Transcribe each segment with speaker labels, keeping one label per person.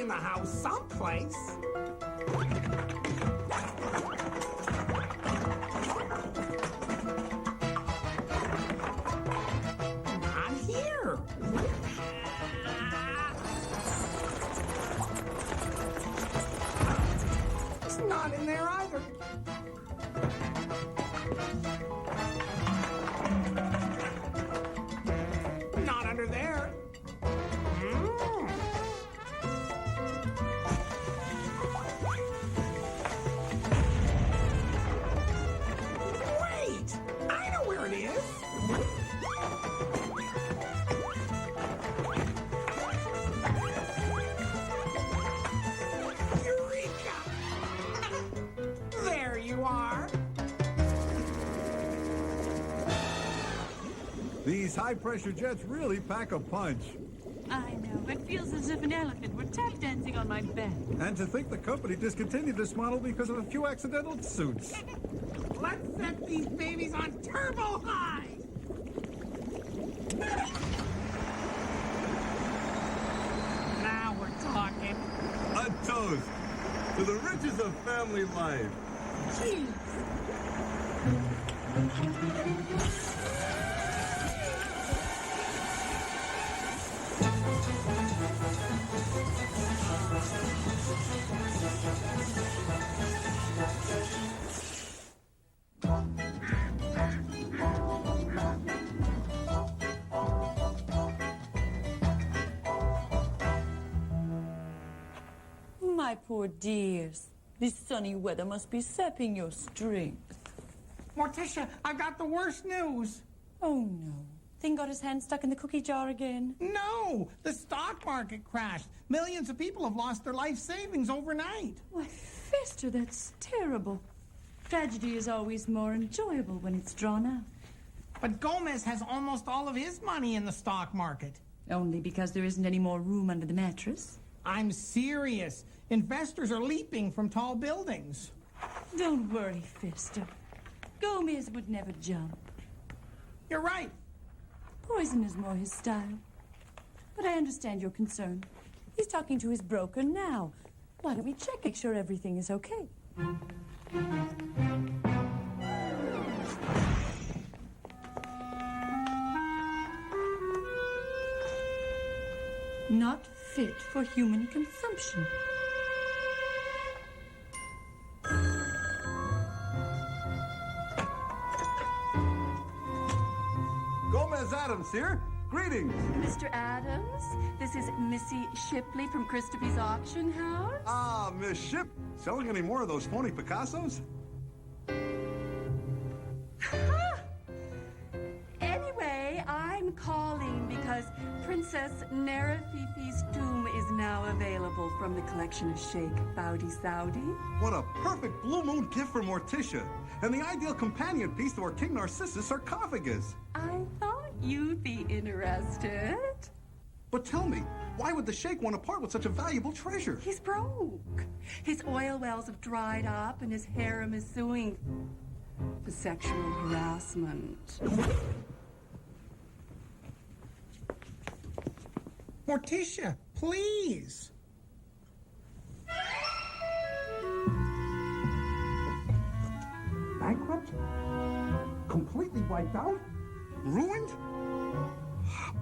Speaker 1: the house someplace. Not here. It's not in there either. Not under there. Wait! I know where it is. Eureka! There you are.
Speaker 2: These high-pressure jets really pack a punch.
Speaker 3: I know. It feels as if an elephant were tap dancing on my back.
Speaker 2: And to think the company discontinued this model because of a few accidental suits.
Speaker 1: Let's set these babies on turbo high. Now we're talking.
Speaker 2: A toast to the riches of family life.
Speaker 3: Cheers. My poor dears, this sunny weather must be sapping your strength.
Speaker 1: Morticia, I've got the worst news.
Speaker 3: Oh, no. Thing got his hand stuck in the cookie jar again?
Speaker 1: No, the stock market crashed. Millions of people have lost their life savings overnight.
Speaker 3: Why, Fester, that's terrible. Tragedy is always more enjoyable when it's drawn out.
Speaker 1: But Gomez has almost all of his money in the stock market.
Speaker 3: Only because there isn't any more room under the mattress?
Speaker 1: I'm serious. Investors are leaping from tall buildings.
Speaker 3: Don't worry, Fester. Gomez would never jump.
Speaker 1: You're right.
Speaker 3: Poison is more his style. But I understand your concern. He's talking to his broker now. Why don't we check, make sure everything is okay? Not fit for human consumption.
Speaker 2: Gomez Addams here. Greetings.
Speaker 4: Mr. Addams, this is Missy Shipley from Christopher's Auction House.
Speaker 2: Ah, Miss Ship. Selling any more of those phony Picassos?
Speaker 4: Anyway, I'm calling because Princess Nerafifi's tomb is now available from the collection of Sheikh Baudi Saudi.
Speaker 2: What a perfect blue moon gift for Morticia. And the ideal companion piece to our King Narcissus sarcophagus.
Speaker 4: I thought you'd be interested.
Speaker 2: But tell me, why would the Sheikh want to part with such a valuable treasure?
Speaker 4: He's broke. His oil wells have dried up and his harem is suing for sexual harassment.
Speaker 1: Morticia, please. Bankrupt? Completely wiped out?
Speaker 2: Ruined?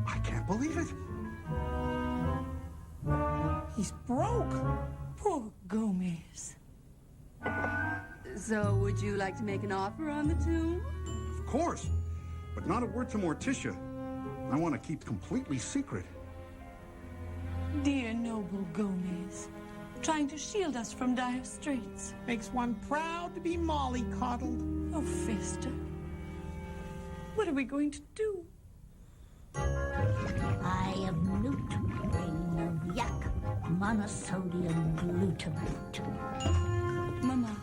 Speaker 2: I can't believe it.
Speaker 1: He's broke.
Speaker 3: Poor Gomez.
Speaker 4: So would you like to make an offer on the tomb?
Speaker 2: Of course. But not a word to Morticia. I want to keep completely secret.
Speaker 3: Dear noble Gomez, trying to shield us from dire straits.
Speaker 1: Makes one proud to be mollycoddled.
Speaker 3: Oh, Fester, what are we going to do?
Speaker 5: I am newt, brain of yak, monosodium glutamate.
Speaker 3: Mama,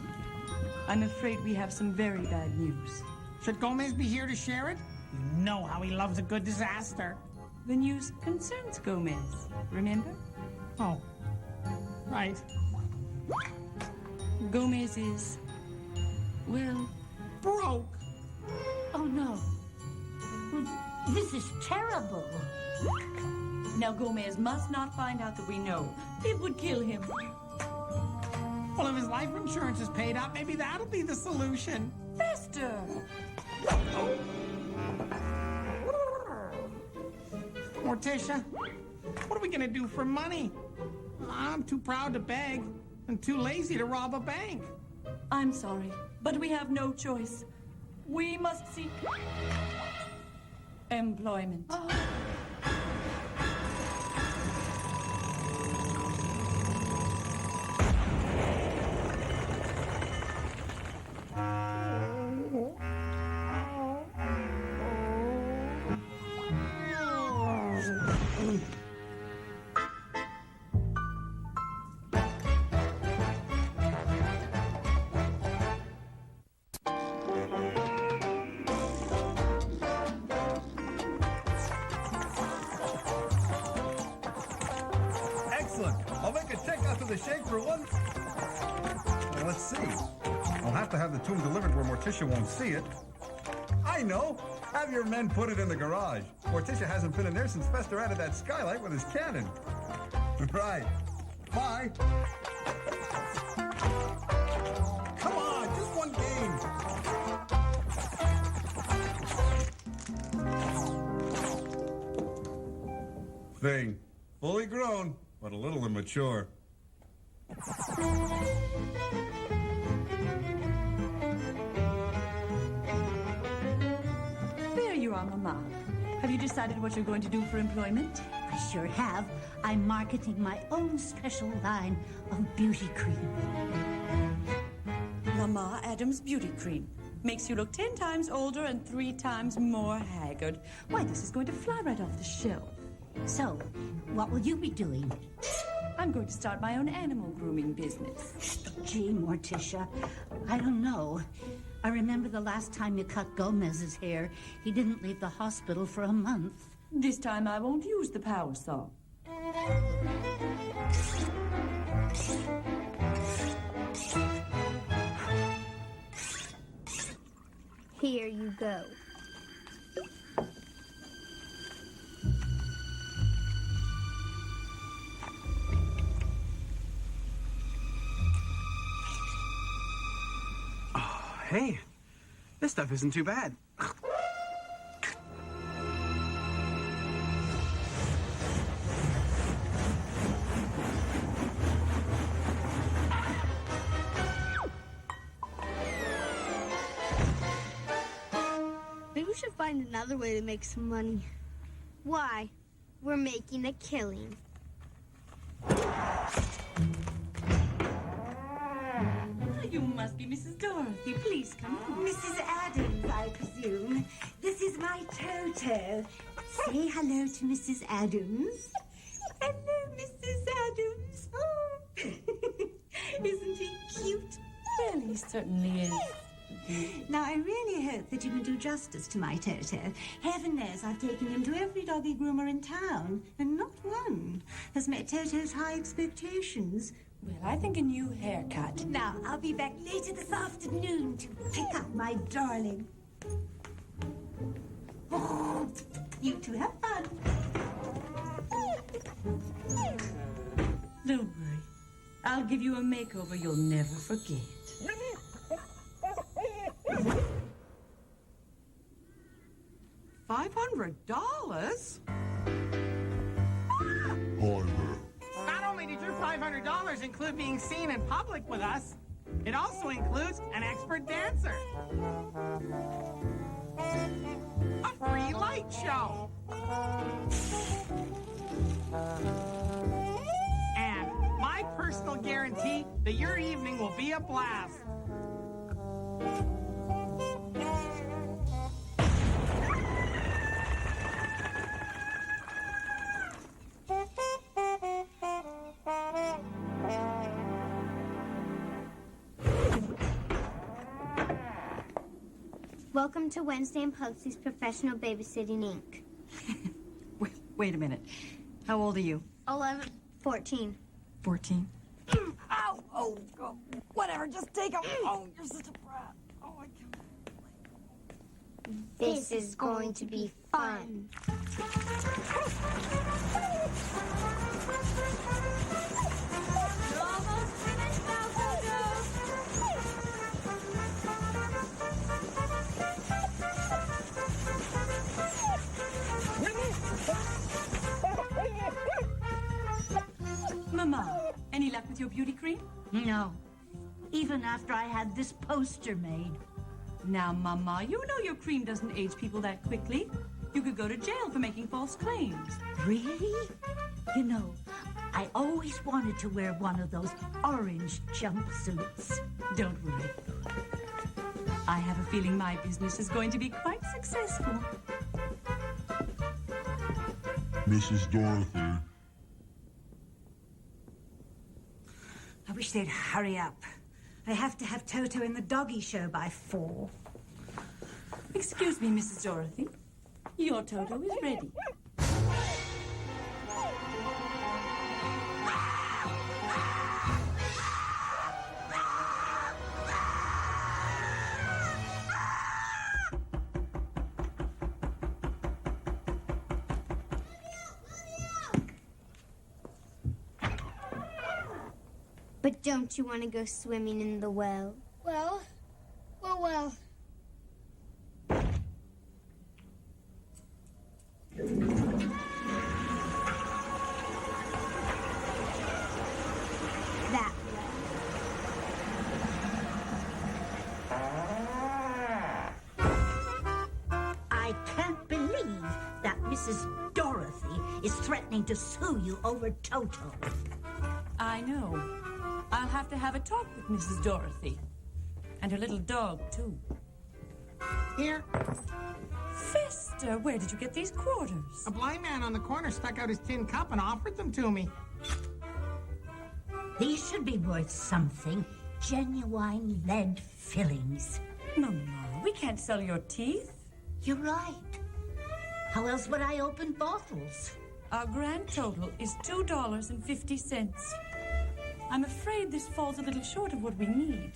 Speaker 3: I'm afraid we have some very bad news.
Speaker 1: Should Gomez be here to share it? You know how he loves a good disaster.
Speaker 3: The news concerns Gomez, remember?
Speaker 1: Oh, right.
Speaker 3: Gomez is, well,
Speaker 1: Broke.
Speaker 5: Oh no. This is terrible.
Speaker 3: now Gomez must not find out that we know. It would kill him.
Speaker 1: Well, if his life insurance is paid up, maybe that'll be the solution.
Speaker 3: Fester!
Speaker 1: Morticia, what are we gonna do for money? I'm too proud to beg and too lazy to rob a bank.
Speaker 3: I'm sorry, but we have no choice. We must seek employment.
Speaker 2: Excellent. I'll make a check out to the Shake for one. Well, let's see. I'll have to have the tomb delivered where Morticia won't see it. I know. Have your men put it in the garage. Morticia hasn't been in there since Fester added that skylight with his cannon. Right. Bye. Come on, just one game. Thing. Fully grown, but a little immature.
Speaker 3: There you are, Mama. Have you decided what you're going to do for employment?
Speaker 5: I sure have. I'm marketing my own special line of beauty cream.
Speaker 3: Mama Addams Beauty Cream. Makes you look 10 times older and 3 times more haggard. Why, this is going to fly right off the shelf.
Speaker 5: So, what will you be doing?
Speaker 3: I'm going to start my own animal grooming business.
Speaker 5: Gee, Morticia, I don't know. I remember the last time you cut Gomez's hair. He didn't leave the hospital for a month.
Speaker 3: This time I won't use the power saw.
Speaker 6: Here you go.
Speaker 7: Hey, this stuff isn't too bad.
Speaker 6: Maybe we should find another way to make some money. Why? We're making a killing.
Speaker 3: You must be Mrs. Dorothy. Please come in.
Speaker 8: Mrs. Addams, I presume. This is my Toto. Say hello to Mrs. Addams. Hello, Mrs. Addams. Oh. Isn't he cute?
Speaker 3: Well, he certainly is.
Speaker 8: Now, I really hope that you can do justice to my Toto. Heaven knows I've taken him to every doggy groomer in town, and not one has met Toto's high expectations.
Speaker 3: Well, I think a new haircut.
Speaker 8: Now, I'll be back later this afternoon to pick up my darling. Oh, you two have fun.
Speaker 3: Don't worry. I'll give you a makeover you'll never forget.
Speaker 9: $500?
Speaker 1: Not only did your $500 include being seen in public with us, it also includes an expert dancer, a free light show, and my personal guarantee that your evening will be a blast.
Speaker 6: Welcome to Wednesday and Pugsy's Professional Babysitting, Inc.
Speaker 9: Wait a minute. How old are you?
Speaker 6: 11, 14.
Speaker 9: 14?
Speaker 3: Ow! Oh, whatever. Just take him. Oh, you're such a brat. Oh, I can't.
Speaker 6: This is going to be fun.
Speaker 3: your beauty cream?
Speaker 5: No. Even after I had this poster made.
Speaker 3: Now, Mama, you know your cream doesn't age people that quickly. You could go to jail for making false claims.
Speaker 5: Really? You know, I always wanted to wear one of those orange jumpsuits.
Speaker 3: Don't worry. I have a feeling my business is going to be quite successful.
Speaker 10: Mrs. Dorothy.
Speaker 8: I wish they'd hurry up. I have to have Toto in the doggy show by 4.
Speaker 3: Excuse me, Mrs. Dorothy. Your Toto is ready.
Speaker 6: But don't you want to go swimming in the well? Well. That
Speaker 5: I can't believe that Mrs. Dorothy is threatening to sue you over Toto.
Speaker 3: I know. I'll have to have a talk with Mrs. Dorothy. And her little dog, too.
Speaker 1: Here,
Speaker 3: Fester, where did you get these quarters?
Speaker 1: a blind man on the corner stuck out his tin cup and offered them to me.
Speaker 5: These should be worth something. Genuine lead fillings.
Speaker 3: Mama, we can't sell your teeth.
Speaker 5: You're right. How else would I open bottles?
Speaker 3: Our grand total is $2.50. I'm afraid this falls a little short of what we need.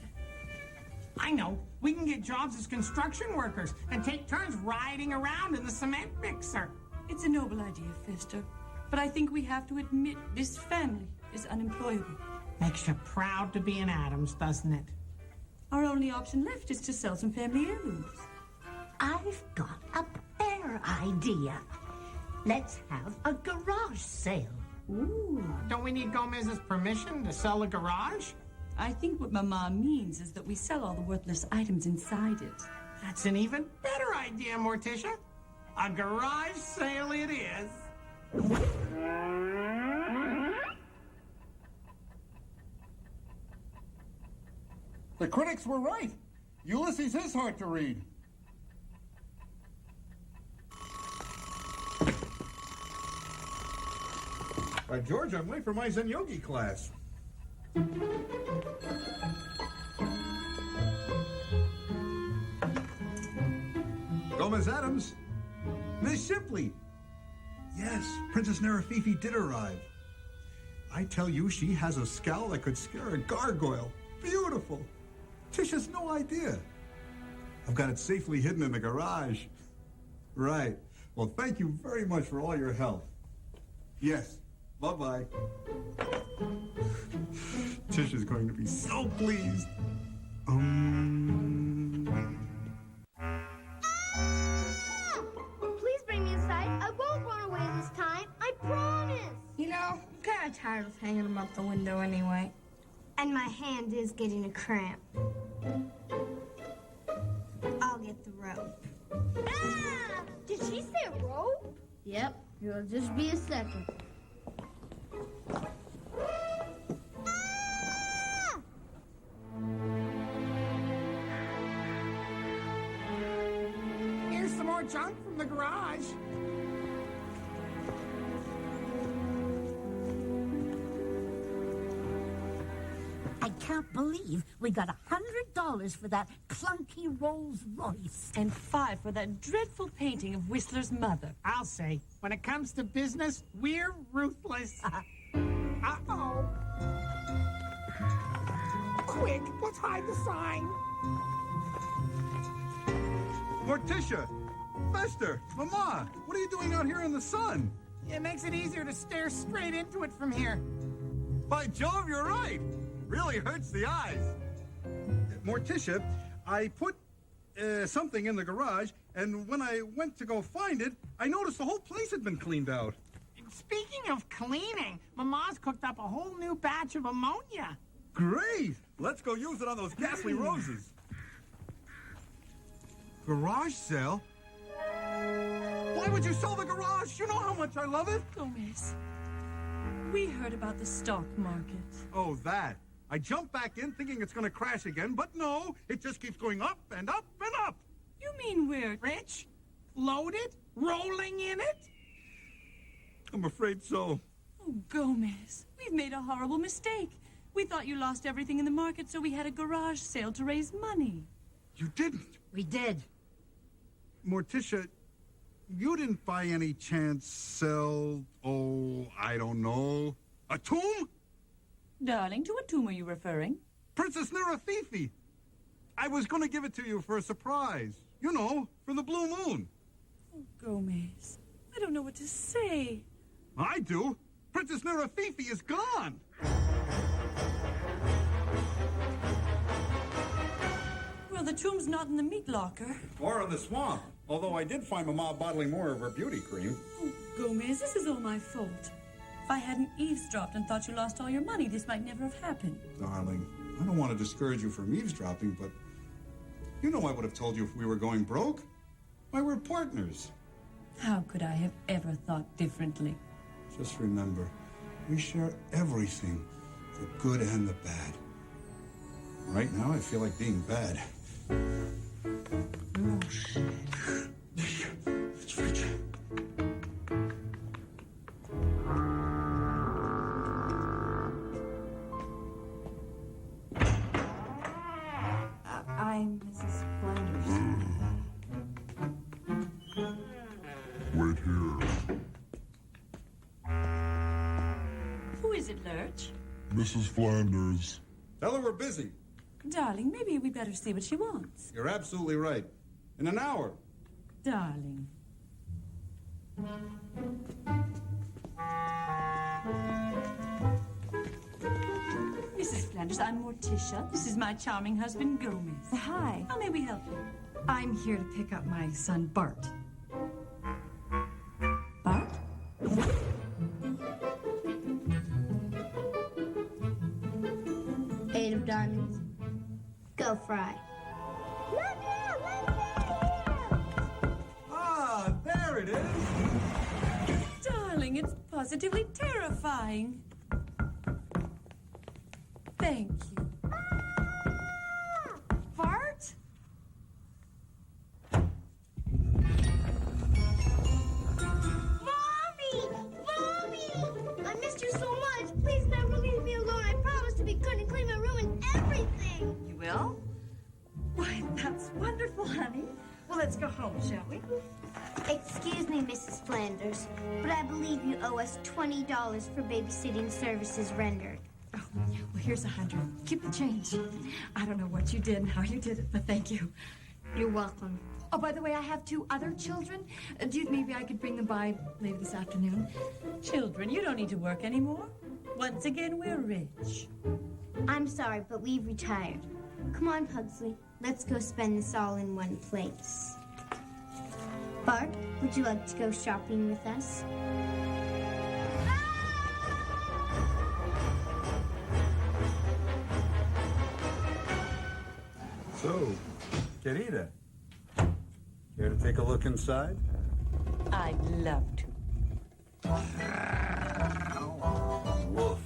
Speaker 1: I know. We can get jobs as construction workers and take turns riding around in the cement mixer.
Speaker 3: It's a noble idea, Fester. But I think we have to admit this family is unemployable.
Speaker 1: Makes you proud to be an Addams, doesn't it?
Speaker 3: Our only option left is to sell some family heirlooms.
Speaker 5: I've got a better idea. Let's have a garage sale.
Speaker 3: Ooh.
Speaker 1: Don't we need Gomez's permission to sell the garage?
Speaker 3: I think what Mama means is that we sell all the worthless items inside it.
Speaker 1: That's an even better idea, Morticia. A garage sale it is.
Speaker 2: The critics were right. Ulysses is hard to read. By George, I'm late for my Zen Yogi class. Gomez Addams. Miss Shipley. Yes, Princess Nerafifi did arrive. I tell you, she has a scowl that could scare a gargoyle. Beautiful. Tish has no idea. I've got it safely hidden in the garage. Right. Well, thank you very much for all your help. Yes. Bye-bye. Tish is going to be so pleased.
Speaker 6: Please bring me inside. I won't run away this time. I promise.
Speaker 11: You know, I'm kind of tired of hanging them out the window anyway.
Speaker 6: And my hand is getting a cramp. I'll get the rope. Ah! Did she say rope? Yep. It'll just be a second. Ah!
Speaker 1: Here's some more junk from the garage.
Speaker 5: I can't believe we got $100 for that clunky Rolls Royce.
Speaker 3: And $5 for that dreadful painting of Whistler's mother.
Speaker 1: I'll say, when it comes to business, we're ruthless. Uh-oh. Quick, let's hide the sign.
Speaker 2: Morticia! Fester! Mama! What are you doing out here in the sun?
Speaker 1: It makes it easier to stare straight into it from here.
Speaker 2: By Jove, you're right! Really hurts the eyes. Morticia, I put something in the garage, and when I went to go find it, I noticed the whole place had been cleaned out.
Speaker 1: speaking of cleaning, Mama's cooked up a whole new batch of ammonia.
Speaker 2: Great! Let's go use it on those ghastly roses. Garage sale? Why would you sell the garage? You know how much I love it.
Speaker 3: Gomez, we heard about the stock market.
Speaker 2: Oh, that. I jumped back in thinking it's going to crash again, but no, it just keeps going up and up and up.
Speaker 3: You mean we're
Speaker 1: Rich? Loaded? Rolling in it?
Speaker 2: I'm afraid so.
Speaker 3: Oh, Gomez, we've made a horrible mistake. We thought you lost everything in the market, so we had a garage sale to raise money.
Speaker 2: You didn't.
Speaker 9: We did.
Speaker 2: Morticia, you didn't by any chance sell, I don't know, a tomb?
Speaker 3: Darling, to what tomb are you referring?
Speaker 2: Princess Nerafifi. I was going to give it to you for a surprise. You know, for the blue moon.
Speaker 3: Oh, Gomez, I don't know what to say.
Speaker 2: I do. Princess Nerafifi is gone.
Speaker 3: Well, the tomb's not in the meat locker.
Speaker 2: Or in the swamp. Although I did find Mama bottling more of her beauty cream.
Speaker 3: Oh, Gomez, this is all my fault. If I hadn't eavesdropped and thought you lost all your money, this might never have happened.
Speaker 2: Darling, I don't want to discourage you from eavesdropping, but you know I would have told you if we were going broke. Why, we're partners.
Speaker 3: How could I have ever thought differently?
Speaker 2: Just remember, we share everything, the good and the bad. Right now, I feel like being bad. Oh, shit. It's Rich.
Speaker 3: I'm Mrs. Flanders.
Speaker 10: Wait here.
Speaker 3: Who is it, Lurch?
Speaker 10: Mrs. Flanders.
Speaker 2: Tell her we're busy.
Speaker 3: Darling, maybe we better see what she wants.
Speaker 2: You're absolutely right. In an hour.
Speaker 3: Darling. Mrs. Flanders, I'm Morticia. This is my charming husband, Gomez.
Speaker 9: Hi.
Speaker 3: How may we help you?
Speaker 9: I'm here to pick up my son, Bart.
Speaker 3: Bart?
Speaker 6: 8 of diamonds. Go, Fry.
Speaker 2: Ah, there it is.
Speaker 3: Darling, it's positively terrifying. Thank you.
Speaker 9: Bart?
Speaker 6: Mommy! I missed you so much. Please never leave me alone. I promise to be good and clean my room and everything.
Speaker 9: You will? Why, that's wonderful, honey. Well, let's go home, shall we?
Speaker 6: Excuse me, Mrs. Flanders, but I believe you owe us $20 for babysitting services rendered.
Speaker 9: Oh, well, here's 100. Keep the change. I don't know what you did and how you did it, but thank you.
Speaker 6: You're welcome.
Speaker 9: Oh, by the way, I have 2 other children. Do you think maybe I could bring them by later this afternoon?
Speaker 3: Children, you don't need to work anymore. Once again, we're rich.
Speaker 6: I'm sorry, but we've retired. Come on, Pugsley. Let's go spend this all in one place. Bart, would you like to go shopping with us?
Speaker 2: So, querida, care to take a look inside?
Speaker 3: I'd love to.
Speaker 2: Woof.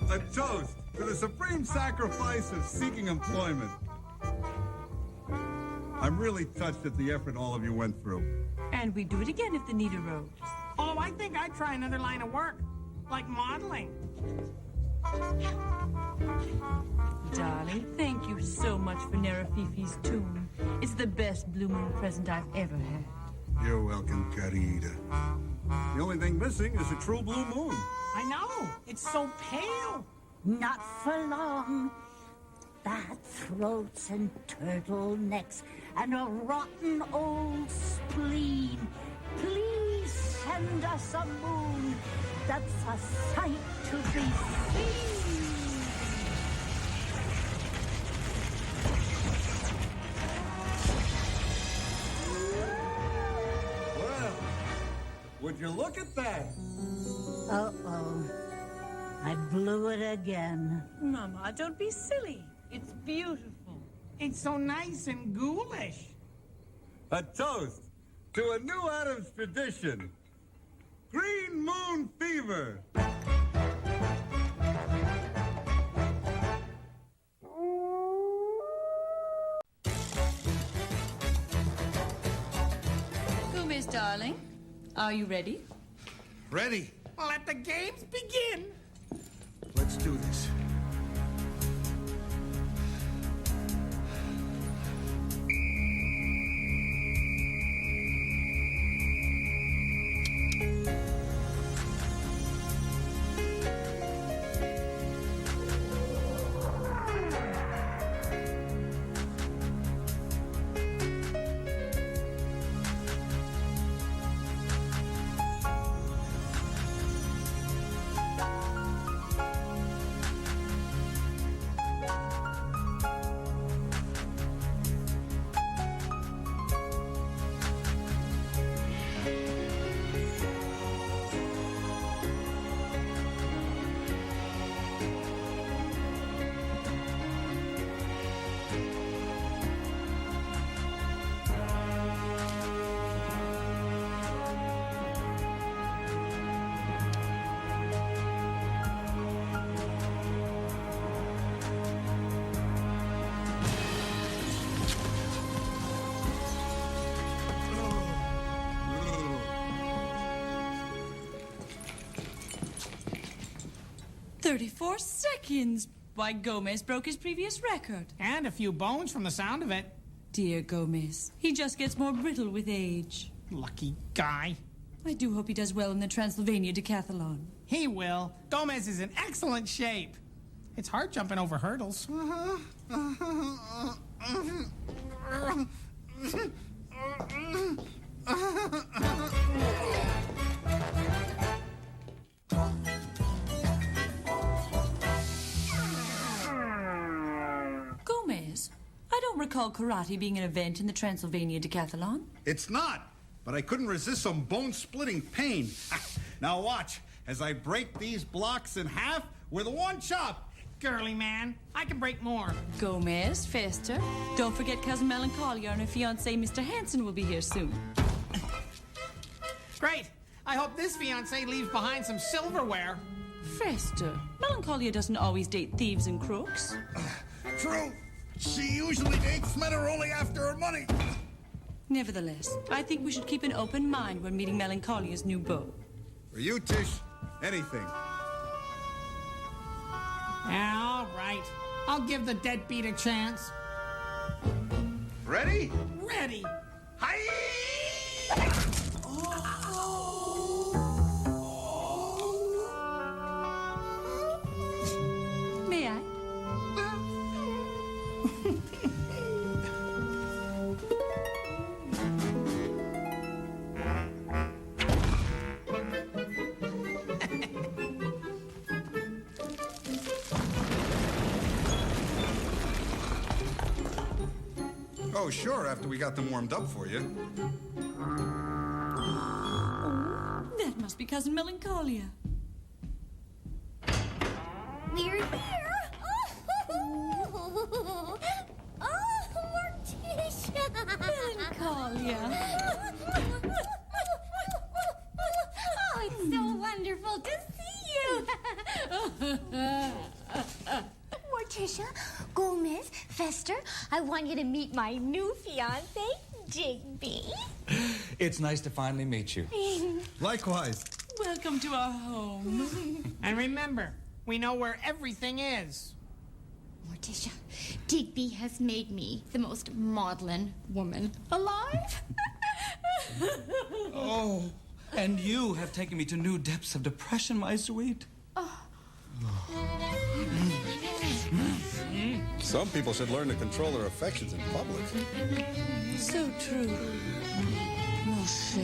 Speaker 2: A toast to the supreme sacrifice of seeking employment. I'm really touched at the effort all of you went through.
Speaker 3: And we'd do it again if the need arose.
Speaker 1: Oh, I think I'd try another line of work, like modeling.
Speaker 3: Darling, thank you so much for Nerafifi's tomb. It's the best blue moon present I've ever had.
Speaker 2: You're welcome, querida. The only thing missing is a true blue moon.
Speaker 1: I know. It's so pale.
Speaker 5: Not for long. fat throats and turtlenecks and a rotten old spleen. Please send us a moon that's a sight to be seen.
Speaker 2: Well, would you look at that?
Speaker 5: Uh-oh. I blew it again.
Speaker 3: Mama, don't be silly. It's beautiful.
Speaker 1: It's so nice and ghoulish.
Speaker 2: A toast to a new Addams tradition. Green Moon Fever.
Speaker 3: Gomez, darling, are you ready?
Speaker 10: Ready?
Speaker 1: Well, let the games begin.
Speaker 10: Let's do this.
Speaker 3: "34 seconds. Why, Gomez broke his previous record.
Speaker 1: And a few bones from the sound of it.
Speaker 3: Dear Gomez, he just gets more brittle with age.
Speaker 1: Lucky guy.
Speaker 3: I do hope he does well in the Transylvania decathlon.
Speaker 1: He will. Gomez is in excellent shape. It's hard jumping over hurdles.
Speaker 3: Gomez, I don't recall karate being an event in the Transylvania decathlon.
Speaker 2: It's not, but I couldn't resist some bone-splitting pain. Now watch as I break these blocks in half with one chop.
Speaker 1: Girly man, I can break more.
Speaker 3: Gomez, Fester, don't forget Cousin Melancholia and her fiancé, Mr. Hanson, will be here soon.
Speaker 1: Great. I hope this fiancé leaves behind some silverware.
Speaker 3: Fester, Melancholia doesn't always date thieves and crooks.
Speaker 10: True. She usually dates men who are only after her money.
Speaker 3: Nevertheless, I think we should keep an open mind when meeting Melancholia's new beau.
Speaker 2: For you, Tish, anything.
Speaker 1: All right. I'll give the deadbeat a chance.
Speaker 2: Ready?
Speaker 1: Ready.
Speaker 2: Hi!
Speaker 3: May I?
Speaker 2: Oh, sure, after we got them warmed up for you.
Speaker 3: That must be Cousin Melancholia.
Speaker 6: We're here. Oh, Morticia.
Speaker 3: Melancholia.
Speaker 6: Oh, it's so wonderful to see you. Morticia, Gomez, Fester, I want you to meet my new fiancé, Jigby.
Speaker 12: It's nice to finally meet you.
Speaker 2: Likewise.
Speaker 3: Welcome to our home.
Speaker 1: And remember, we know where everything is.
Speaker 6: Morticia, Digby has made me the most maudlin woman alive.
Speaker 12: Oh, and you have taken me to new depths of depression, my sweet.
Speaker 2: Some people should learn to control their affections in public.
Speaker 3: So true. Mon cher.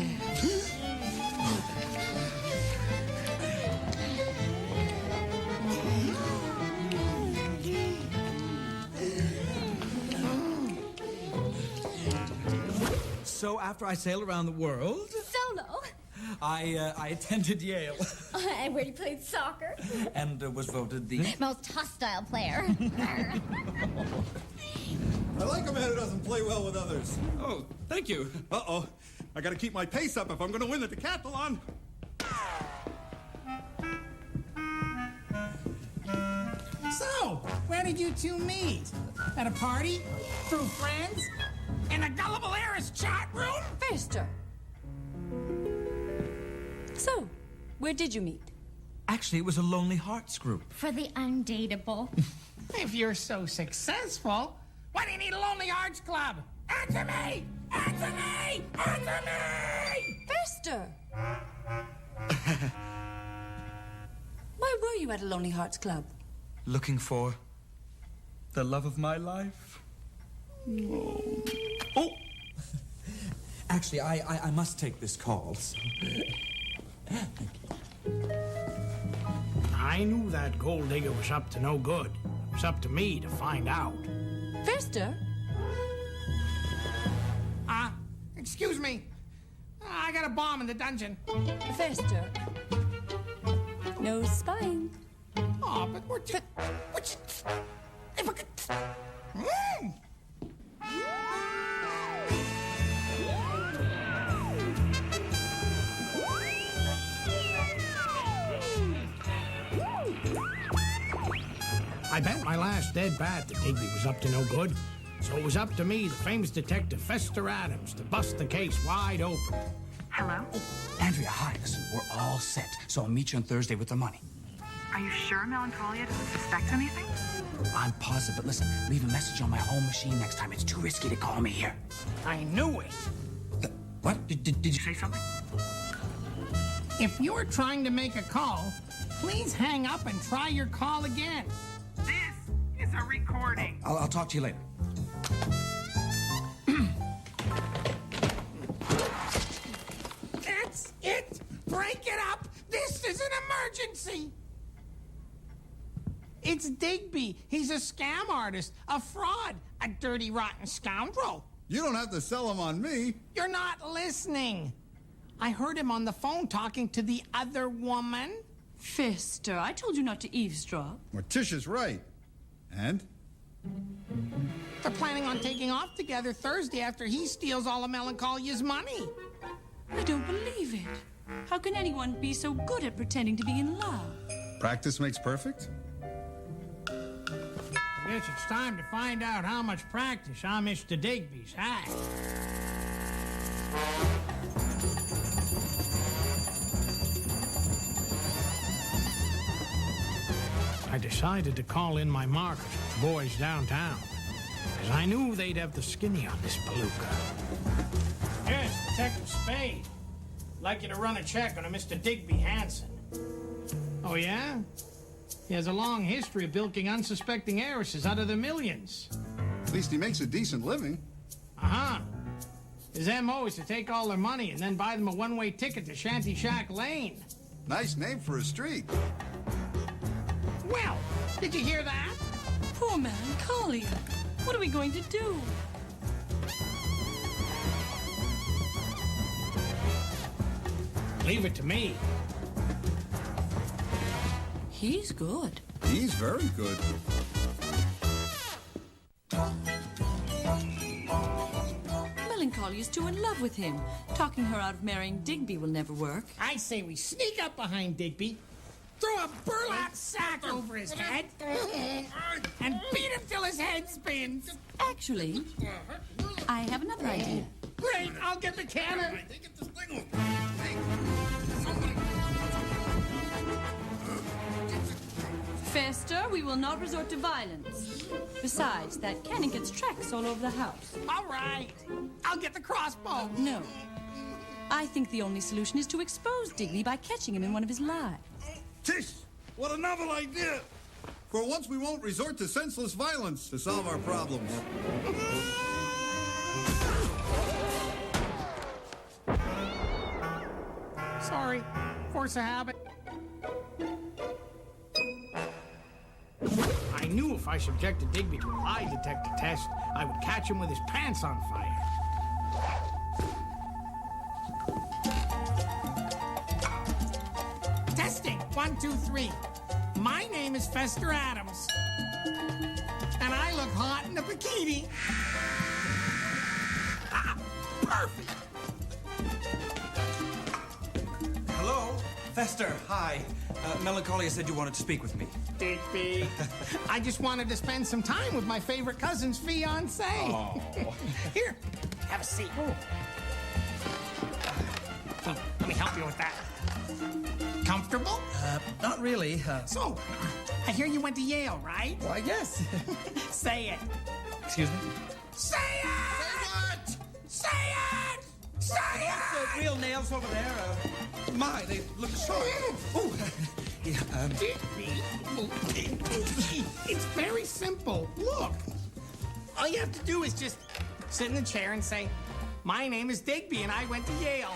Speaker 12: So after I sailed around the world,
Speaker 13: Solo.
Speaker 12: I attended Yale
Speaker 13: And where you played soccer.
Speaker 12: and was voted the...
Speaker 13: Most hostile player.
Speaker 2: I like a man who doesn't play well with others.
Speaker 12: Oh, thank you.
Speaker 2: Uh-oh. I gotta keep my pace up if I'm gonna win the decathlon.
Speaker 1: So, where did you two meet? At a party? Through friends? In a gullible heiress chat room?
Speaker 3: Fester. So, where did you meet?
Speaker 12: Actually, it was a Lonely Hearts group.
Speaker 13: For the undateable.
Speaker 1: If you're so successful, why do you need a Lonely Hearts Club? Answer me! Answer me! Answer me!
Speaker 3: Fester! Why were you at a Lonely Hearts Club?
Speaker 12: Looking for the love of my life. Oh! Actually, I must take this call, so... Thank you.
Speaker 14: I knew that gold digger was up to no good. It was up to me to find out.
Speaker 3: Fester?
Speaker 1: Excuse me. I got a bomb in the dungeon.
Speaker 3: Fester. No spying.
Speaker 1: Oh, but we're just... If I could...
Speaker 14: I bet my last dead bat that Digby was up to no good. So it was up to me, the famous detective Fester Addams, to bust the case wide open.
Speaker 7: Hello? Andrea, hi. Listen, we're all set, so I'll meet you on Thursday with the money.
Speaker 15: Are you sure Melancholia doesn't suspect anything?
Speaker 7: I'm positive, but listen, leave a message on my home machine next time. It's too risky to call me here.
Speaker 1: I knew it.
Speaker 7: What? Did you say something?
Speaker 1: If you're trying to make a call, please hang up and try your call again.
Speaker 15: This is a recording.
Speaker 7: I'll talk to you later.
Speaker 1: That's it! Break it up! This is an emergency! It's Digby. He's a scam artist, a fraud, a dirty, rotten scoundrel.
Speaker 2: You don't have to sell him on me.
Speaker 1: You're not listening. I heard him on the phone talking to the other woman.
Speaker 3: Fester, I told you not to eavesdrop.
Speaker 2: Morticia's right. And?
Speaker 1: They're planning on taking off together Thursday after he steals all of Melancholia's money.
Speaker 3: I don't believe it. How can anyone be so good at pretending to be in love?
Speaker 2: Practice makes perfect?
Speaker 14: Guess it's time to find out how much practice our Mr. Digby's had. I decided to call in my markers with the boys downtown, because I knew they'd have the skinny on this palooka. Yes, Detective Spade. I'd like you to run a check on a Mr. Digby Hansen. Oh, yeah? He has a long history of bilking unsuspecting heiresses out of their millions.
Speaker 2: At least he makes a decent living.
Speaker 14: Uh-huh. His M.O. is to take all their money and then buy them a one-way ticket to Shanty Shack Lane.
Speaker 2: Nice name for a street.
Speaker 1: Well, did you hear that?
Speaker 3: Poor Melancholia. What are we going to do?
Speaker 14: Leave it to me.
Speaker 3: He's good.
Speaker 2: He's very good.
Speaker 3: Melancholia's too in love with him. Talking her out of marrying Digby will never work.
Speaker 1: I say we sneak up behind Digby, throw a burlap sack over his head, and beat him till his head spins.
Speaker 3: Actually, I have another idea.
Speaker 1: Great, I'll get the cannon.
Speaker 3: Fester, we will not resort to violence. Besides, that cannon gets tracks all over the house.
Speaker 1: All right, I'll get the crossbow.
Speaker 3: No. I think the only solution is to expose Digby by catching him in one of his lies.
Speaker 10: Tish, what a novel idea!
Speaker 2: For once, we won't resort to senseless violence to solve our problems.
Speaker 1: Sorry. Force of habit. I knew if I subjected Digby to a lie detector test, I would catch him with his pants on fire. Testing. 1, 2, 3. My name is Fester Addams. And I look hot in a bikini. Ah, perfect.
Speaker 12: Hello? Fester, hi. Melancholia said you wanted to speak with me.
Speaker 1: Digby, I just wanted to spend some time with my favorite cousin's fiancé.
Speaker 12: Oh.
Speaker 1: Here, have a seat. Oh, let me help you with that. Comfortable?
Speaker 12: Not really.
Speaker 1: So, I hear you went to Yale, right?
Speaker 12: Why, yes.
Speaker 1: Say it.
Speaker 12: Excuse me?
Speaker 1: Say it! Say what? Say it! Say it!
Speaker 12: The real nails over there. My, they look sharp. Oh, yeah.
Speaker 1: Digby, it's very simple. Look, all you have to do is just sit in the chair and say, "My name is Digby, and I went to Yale."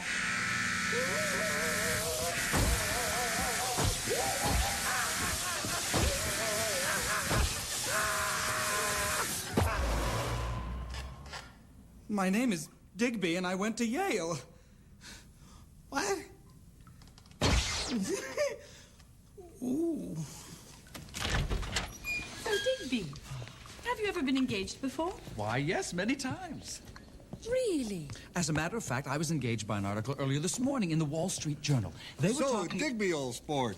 Speaker 12: My name is Digby, and I went to Yale.
Speaker 1: What? Ooh.
Speaker 3: So, Digby, have you ever been engaged before?
Speaker 12: Why, yes, many times.
Speaker 3: Really?
Speaker 12: As a matter of fact, I was engaged by an article earlier this morning in the Wall Street Journal. They were talking...
Speaker 2: Digby, old sport.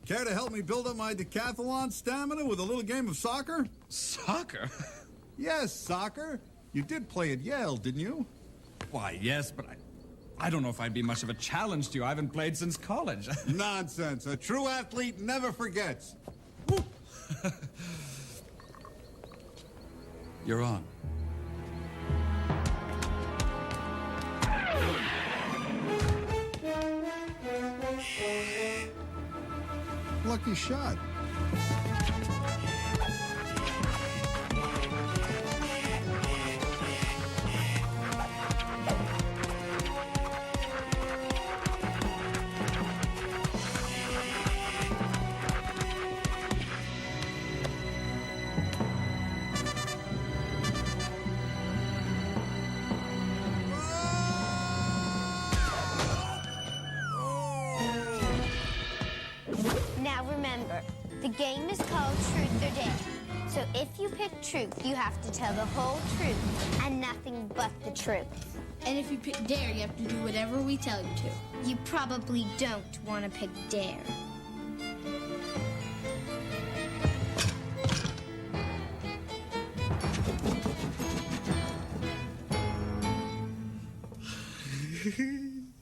Speaker 2: Care to help me build up my decathlon stamina with a little game of soccer?
Speaker 12: Soccer?
Speaker 2: Yes, soccer. You did play at Yale, didn't you?
Speaker 12: Why, yes, but I don't know if I'd be much of a challenge to you. I haven't played since college.
Speaker 2: Nonsense. A true athlete never forgets.
Speaker 12: You're on.
Speaker 2: Lucky shot.
Speaker 6: Now remember, the game is called Truth or Dare. So if you pick truth, you have to tell the whole truth and nothing but the truth.
Speaker 11: And if you pick dare, you have to do whatever we tell you to.
Speaker 6: You probably don't want to pick dare.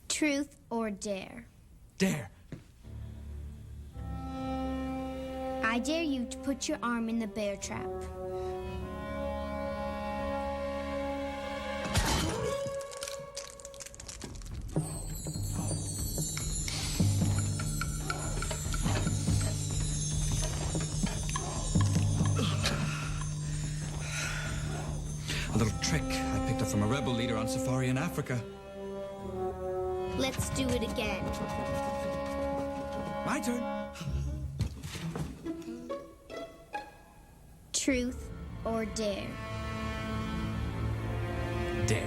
Speaker 6: Truth or dare?
Speaker 12: Dare.
Speaker 6: I dare you to put your arm in the bear trap.
Speaker 12: A little trick I picked up from a rebel leader on safari in Africa.
Speaker 6: Let's do it again.
Speaker 12: My turn.
Speaker 6: Truth or dare?
Speaker 12: Dare.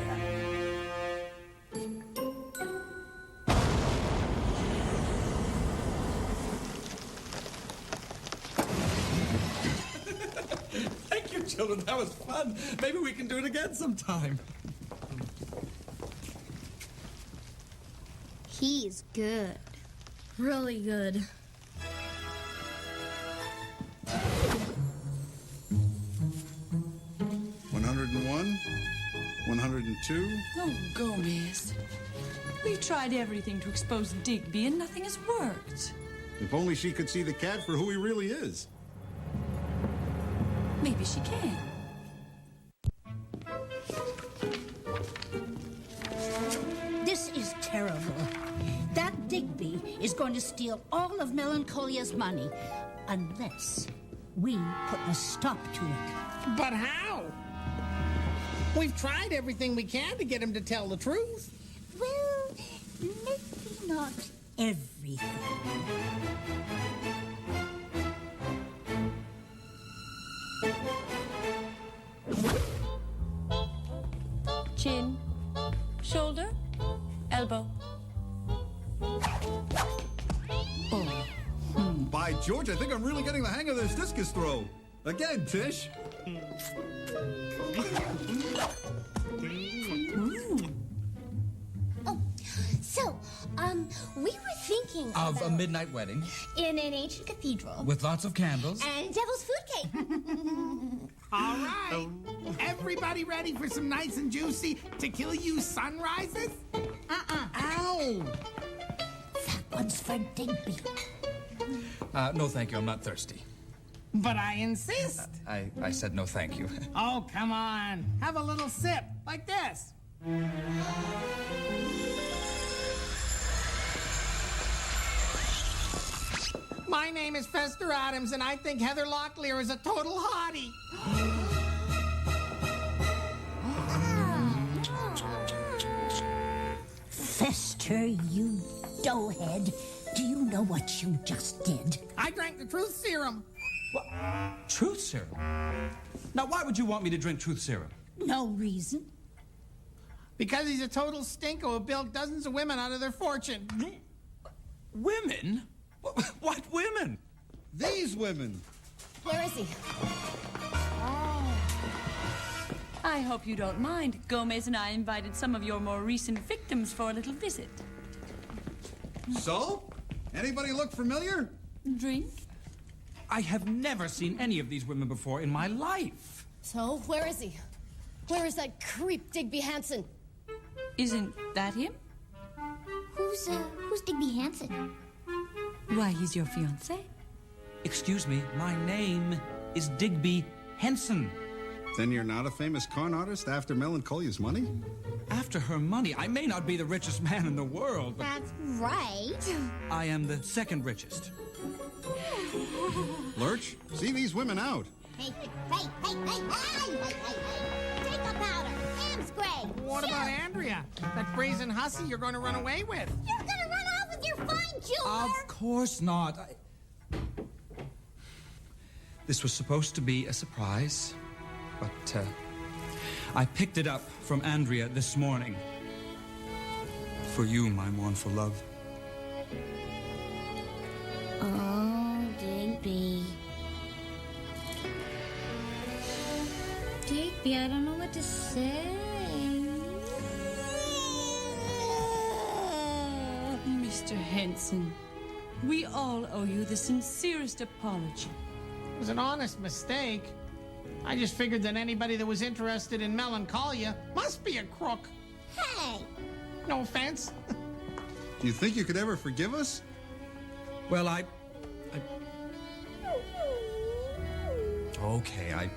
Speaker 12: Thank you, children. That was fun. Maybe we can do it again sometime.
Speaker 6: He's good.
Speaker 11: Really good.
Speaker 2: $101, $102.
Speaker 3: Oh, Gomez. We've tried everything to expose Digby, and nothing has worked.
Speaker 2: If only she could see the cat for who he really is.
Speaker 3: Maybe she can.
Speaker 5: This is terrible. That Digby is going to steal all of Melancolia's money. unless we put a stop to it.
Speaker 1: But how? We've tried everything we can to get him to tell the truth.
Speaker 5: Well, maybe not everything.
Speaker 3: Chin, shoulder, elbow.
Speaker 2: By George, I think I'm really getting the hang of this discus throw. Again, Tish.
Speaker 13: Oh, so, we were thinking
Speaker 12: Of a midnight wedding
Speaker 13: in an ancient cathedral.
Speaker 12: with lots of candles.
Speaker 13: And devil's food cake.
Speaker 1: All right. Everybody ready for some nice and juicy to kill you sunrises? Ow!
Speaker 5: That one's for Digby.
Speaker 12: No, thank you. I'm not thirsty.
Speaker 1: But I insist.
Speaker 12: I said no, thank you.
Speaker 1: Oh, come on. Have a little sip, like this. My name is Fester Addams, and I think Heather Locklear is a total hottie.
Speaker 5: Fester, you doughhead. Do you know what you just did?
Speaker 1: I drank the truth serum.
Speaker 12: What? Truth serum? Now, why would you want me to drink truth serum?
Speaker 5: No reason.
Speaker 1: Because he's a total stinko who bilked dozens of women out of their fortune.
Speaker 12: Women? What women?
Speaker 2: These women.
Speaker 13: Where is he?
Speaker 3: I hope you don't mind. Gomez and I invited some of your more recent victims for a little visit.
Speaker 2: So? Anybody look familiar?
Speaker 3: Drink?
Speaker 12: I have never seen any of these women before in my life.
Speaker 13: So, where is he? Where is that creep Digby Hansen?
Speaker 3: Isn't that him?
Speaker 13: Who's Digby Hansen?
Speaker 3: Why, he's your fiancé.
Speaker 12: Excuse me, my name is Digby Henson.
Speaker 2: Then you're not a famous con artist after Melancolia's money?
Speaker 12: After her money, I may not be the richest man in the world, but
Speaker 13: That's right.
Speaker 12: I am the second richest.
Speaker 2: Lurch, see these women out.
Speaker 13: Hey. Take a powder. Am's gray.
Speaker 1: What about Andrea? That brazen hussy you're going to run away with?
Speaker 13: You're gonna run off with your fine jeweler.
Speaker 12: Of course not. This was supposed to be a surprise, but I picked it up from Andrea this morning. For you, my mournful love.
Speaker 13: Oh, Digby. Digby, I don't know what to say.
Speaker 3: Mr. Henson, we all owe you the sincerest apology.
Speaker 1: It was an honest mistake. I just figured that anybody that was interested in Melancholia must be a crook.
Speaker 13: Hey!
Speaker 1: No offense.
Speaker 2: Do you think you could ever forgive us?
Speaker 12: Well, Okay,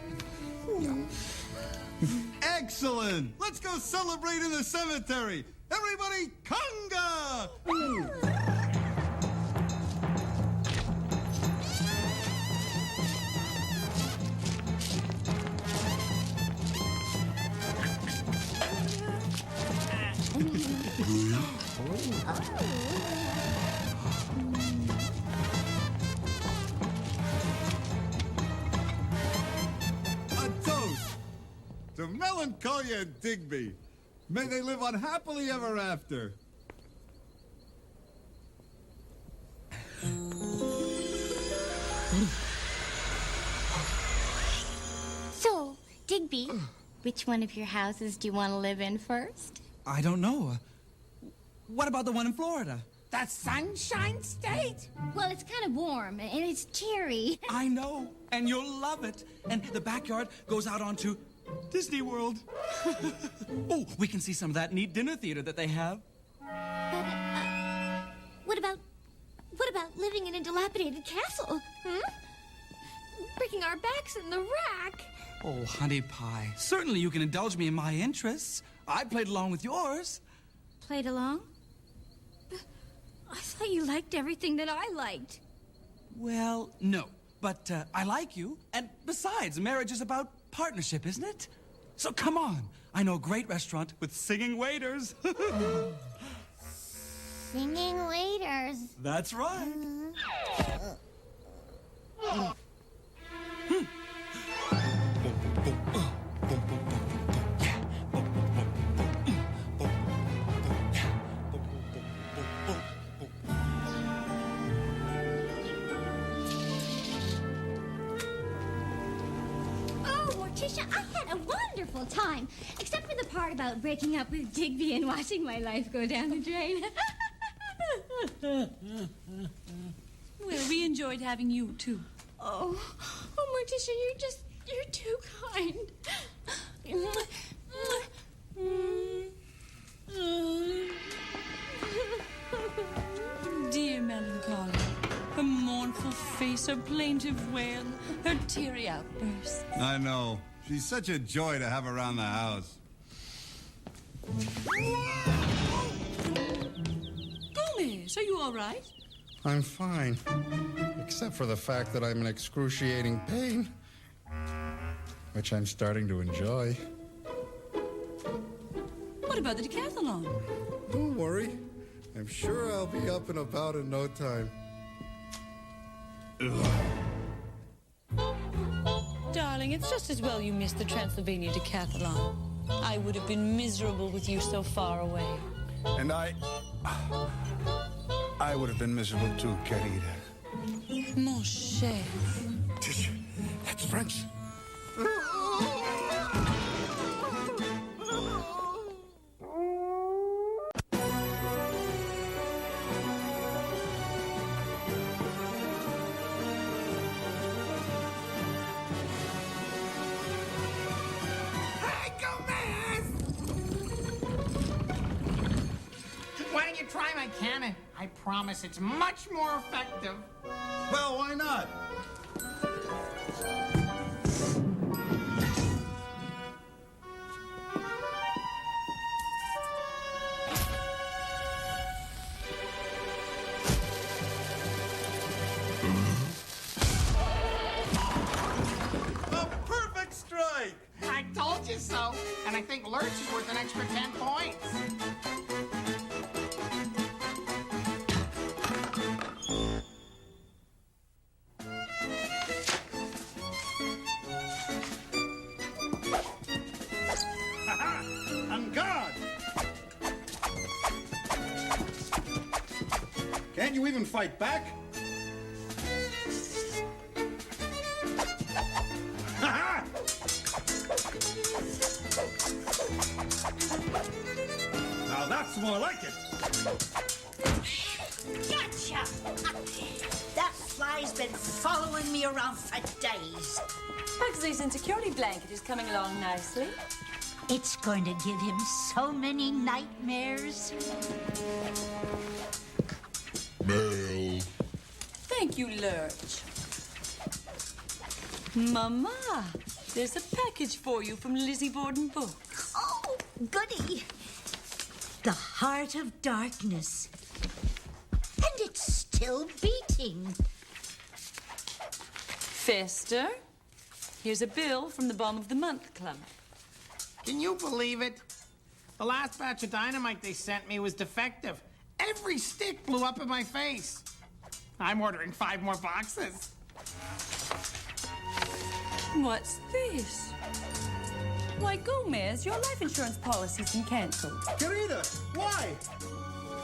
Speaker 12: yeah.
Speaker 2: Excellent! Let's go celebrate in the cemetery! Everybody, conga! A toast to Melancholia and Digby. May they live on happily ever after.
Speaker 13: So, Digby, which one of your houses do you want to live in first?
Speaker 12: I don't know. What about the one in Florida?
Speaker 1: The Sunshine State?
Speaker 13: Well, it's kind of warm, and it's cheery.
Speaker 12: I know, and you'll love it. And the backyard goes out onto Disney World. Oh, we can see some of that neat dinner theater that they have.
Speaker 13: But, what about living in a dilapidated castle? Breaking our backs in the rack.
Speaker 12: Oh, honey pie. Certainly you can indulge me in my interests. I played along with yours.
Speaker 13: Played along? I thought you liked everything that I liked.
Speaker 12: Well, no. but I like you. And besides, marriage is about partnership, isn't it? So come on. I know a great restaurant with singing waiters.
Speaker 13: Singing waiters.
Speaker 12: That's right.
Speaker 13: Morticia, I had a wonderful time, except for the part about breaking up with Digby and watching my life go down the drain.
Speaker 3: Well, we enjoyed having you, too.
Speaker 13: Oh, Morticia, you're too kind.
Speaker 3: Dear Melancholy, her mournful face, her plaintive wail, her teary outbursts.
Speaker 2: I know. She's such a joy to have around the house.
Speaker 3: Gomez, are you all right?
Speaker 16: I'm fine, except for the fact that I'm in excruciating pain, which I'm starting to enjoy.
Speaker 3: What about the decathlon?
Speaker 16: Don't worry. I'm sure I'll be up and about in no time.
Speaker 3: Darling, it's just as well you missed the Transylvania decathlon. I would have been miserable with you so far away.
Speaker 10: And I would have been miserable too, querida.
Speaker 3: Mon cher.
Speaker 10: That's French.
Speaker 1: Why don't you try my cannon? I promise it's much more effective.
Speaker 2: Well, why not?
Speaker 1: A perfect strike! I told you so. And I think Lurch is worth an extra 10 points.
Speaker 2: On guard! Can't you even fight back? Ha-ha! Now that's more like it.
Speaker 5: Gotcha! That fly's been following me around for days.
Speaker 3: Pugsley's insecurity blanket is coming along nicely.
Speaker 5: It's going to give him so many nightmares.
Speaker 3: Mail. Thank you, Lurch. Mama, there's a package for you from Lizzie Borden Books.
Speaker 5: Oh, goody. The Heart of Darkness. And it's still beating.
Speaker 3: Fester, here's a bill from the Bomb of the Month Club.
Speaker 1: Can you believe it? The last batch of dynamite they sent me was defective. Every stick blew up in my face. I'm ordering 5 more boxes.
Speaker 3: What's this? Why, Gomez, your life insurance policy's been canceled.
Speaker 2: Querida, why?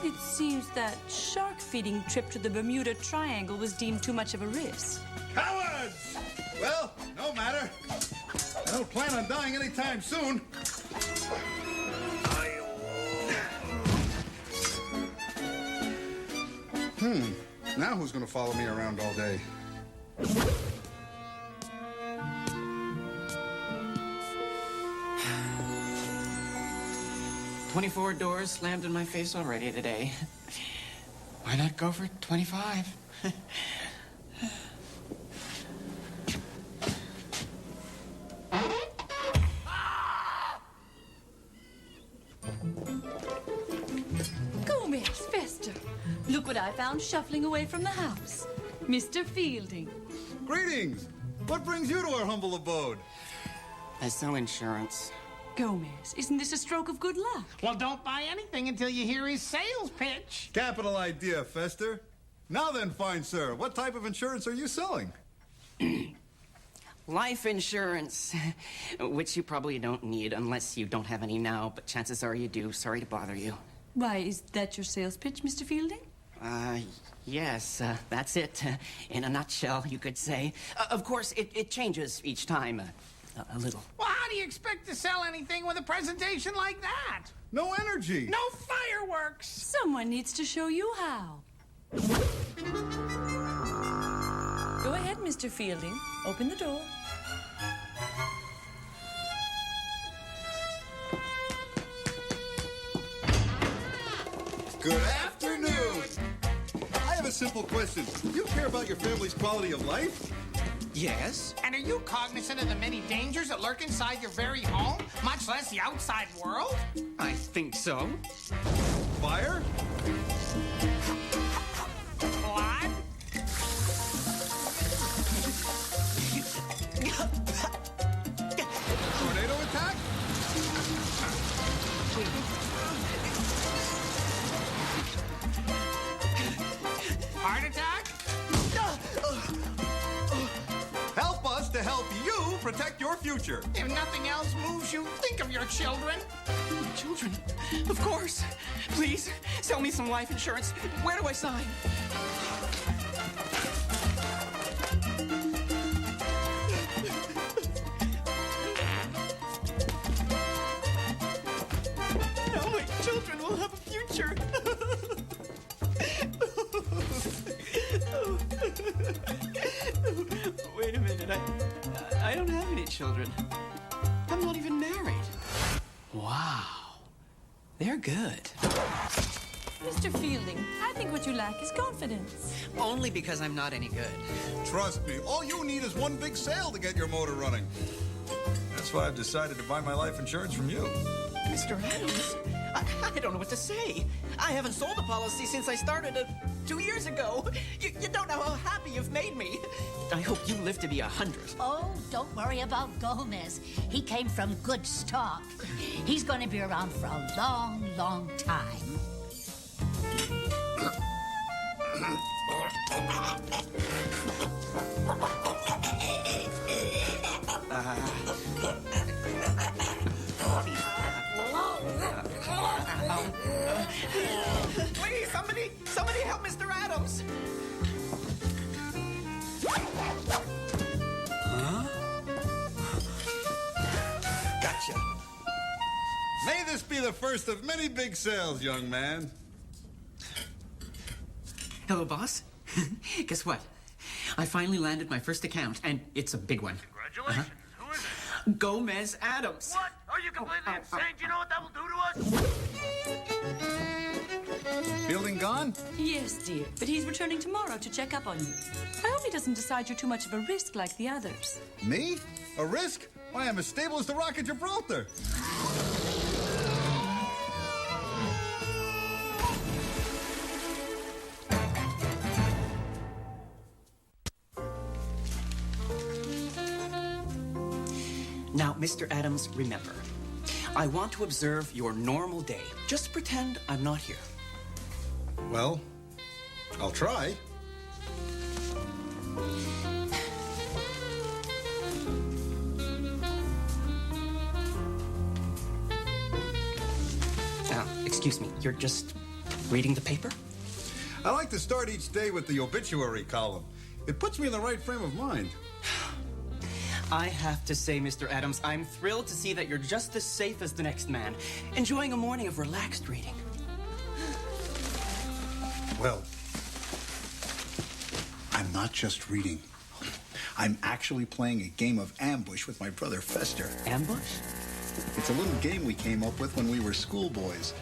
Speaker 3: It seems that shark-feeding trip to the Bermuda Triangle was deemed too much of a risk.
Speaker 2: Cowards! Well, no matter. I don't plan on dying anytime soon. Now who's gonna follow me around all day?
Speaker 7: 24 doors slammed in my face already today. Why not go for 25?
Speaker 3: Gomez, Fester, look what I found shuffling away from the house. Mr. Fielding.
Speaker 2: Greetings. What brings you to our humble abode?
Speaker 7: I sell insurance.
Speaker 3: Gomez, isn't this a stroke of good luck?
Speaker 1: Well, don't buy anything until you hear his sales pitch.
Speaker 2: Capital idea, Fester. Now then, fine sir, what type of insurance are you selling?
Speaker 7: Life insurance, which you probably don't need unless you don't have any now, but chances are you do. Sorry to bother you.
Speaker 3: Why, is that your sales pitch, Mr. Fielding?
Speaker 7: Yes, that's it. In a nutshell, you could say. Of course, it changes each time a little.
Speaker 1: Well, how do you expect to sell anything with a presentation like that?
Speaker 2: No energy.
Speaker 1: No fireworks.
Speaker 3: Someone needs to show you how. Go ahead, Mr. Fielding. Open the door.
Speaker 2: Good afternoon. I have a simple question. Do you care about your family's quality of life?
Speaker 7: Yes.
Speaker 1: And are you cognizant of the many dangers that lurk inside your very home, much less the outside world?
Speaker 7: I think so.
Speaker 2: Fire?
Speaker 1: Blood?
Speaker 2: Tornado attack?
Speaker 1: Heart attack?
Speaker 2: Help us to help you protect your future.
Speaker 1: If nothing else moves you, think of your children.
Speaker 7: Children? Of course. Please, sell me some life insurance. Where do I sign? Now my children will have a future. Wait a minute, I don't have any children. I'm not even married. Wow, they're good.
Speaker 3: Mr. Fielding, I think what you lack is confidence.
Speaker 7: Only because I'm not any good.
Speaker 2: Trust me, all you need is one big sale to get your motor running. That's why I've decided to buy my life insurance from you.
Speaker 7: Mr. Addams, I don't know what to say. I haven't sold a policy since I started 2 years ago. You don't know how happy you've made me. I hope you live to be 100.
Speaker 5: Oh, don't worry about Gomez. He came from good stock. He's going to be around for a long, long time.
Speaker 7: Please, somebody help Mr. Addams.
Speaker 2: Gotcha. May this be the first of many big sales, young man.
Speaker 7: Hello, boss. Guess what? I finally landed my first account, and it's a big one.
Speaker 17: Congratulations. Who is it?
Speaker 7: Gomez Addams.
Speaker 17: What? Are you completely insane? Do you know what that will do to us?
Speaker 2: Fielding gone?
Speaker 3: Yes, dear, but he's returning tomorrow to check up on you. I hope he doesn't decide you're too much of a risk like the others.
Speaker 2: Me? A risk? Why, I'm as stable as the rock at Gibraltar.
Speaker 7: Now, Mr. Addams, remember, I want to observe your normal day. Just pretend I'm not here.
Speaker 2: Well, I'll try.
Speaker 7: Now, excuse me, you're just reading the paper?
Speaker 2: I like to start each day with the obituary column. It puts me in the right frame of mind.
Speaker 7: I have to say, Mr. Addams, I'm thrilled to see that you're just as safe as the next man, enjoying a morning of relaxed reading.
Speaker 10: Well, I'm not just reading. I'm actually playing a game of ambush with my brother Fester.
Speaker 7: Ambush?
Speaker 10: It's a little game we came up with when we were schoolboys.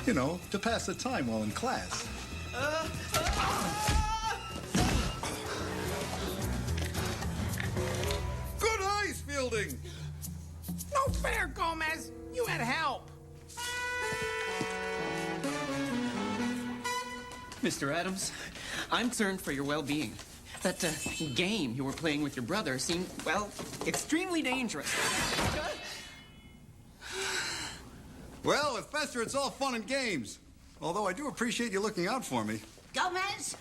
Speaker 10: You know, to pass the time while in class.
Speaker 2: Good eyes, Fielding!
Speaker 1: No fair, Gomez. You had help.
Speaker 7: Mr. Addams, I'm concerned for your well-being. That game you were playing with your brother seemed, well, extremely dangerous.
Speaker 2: Well, with Fester, it's all fun and games. Although I do appreciate you looking out for me.
Speaker 5: Gomez,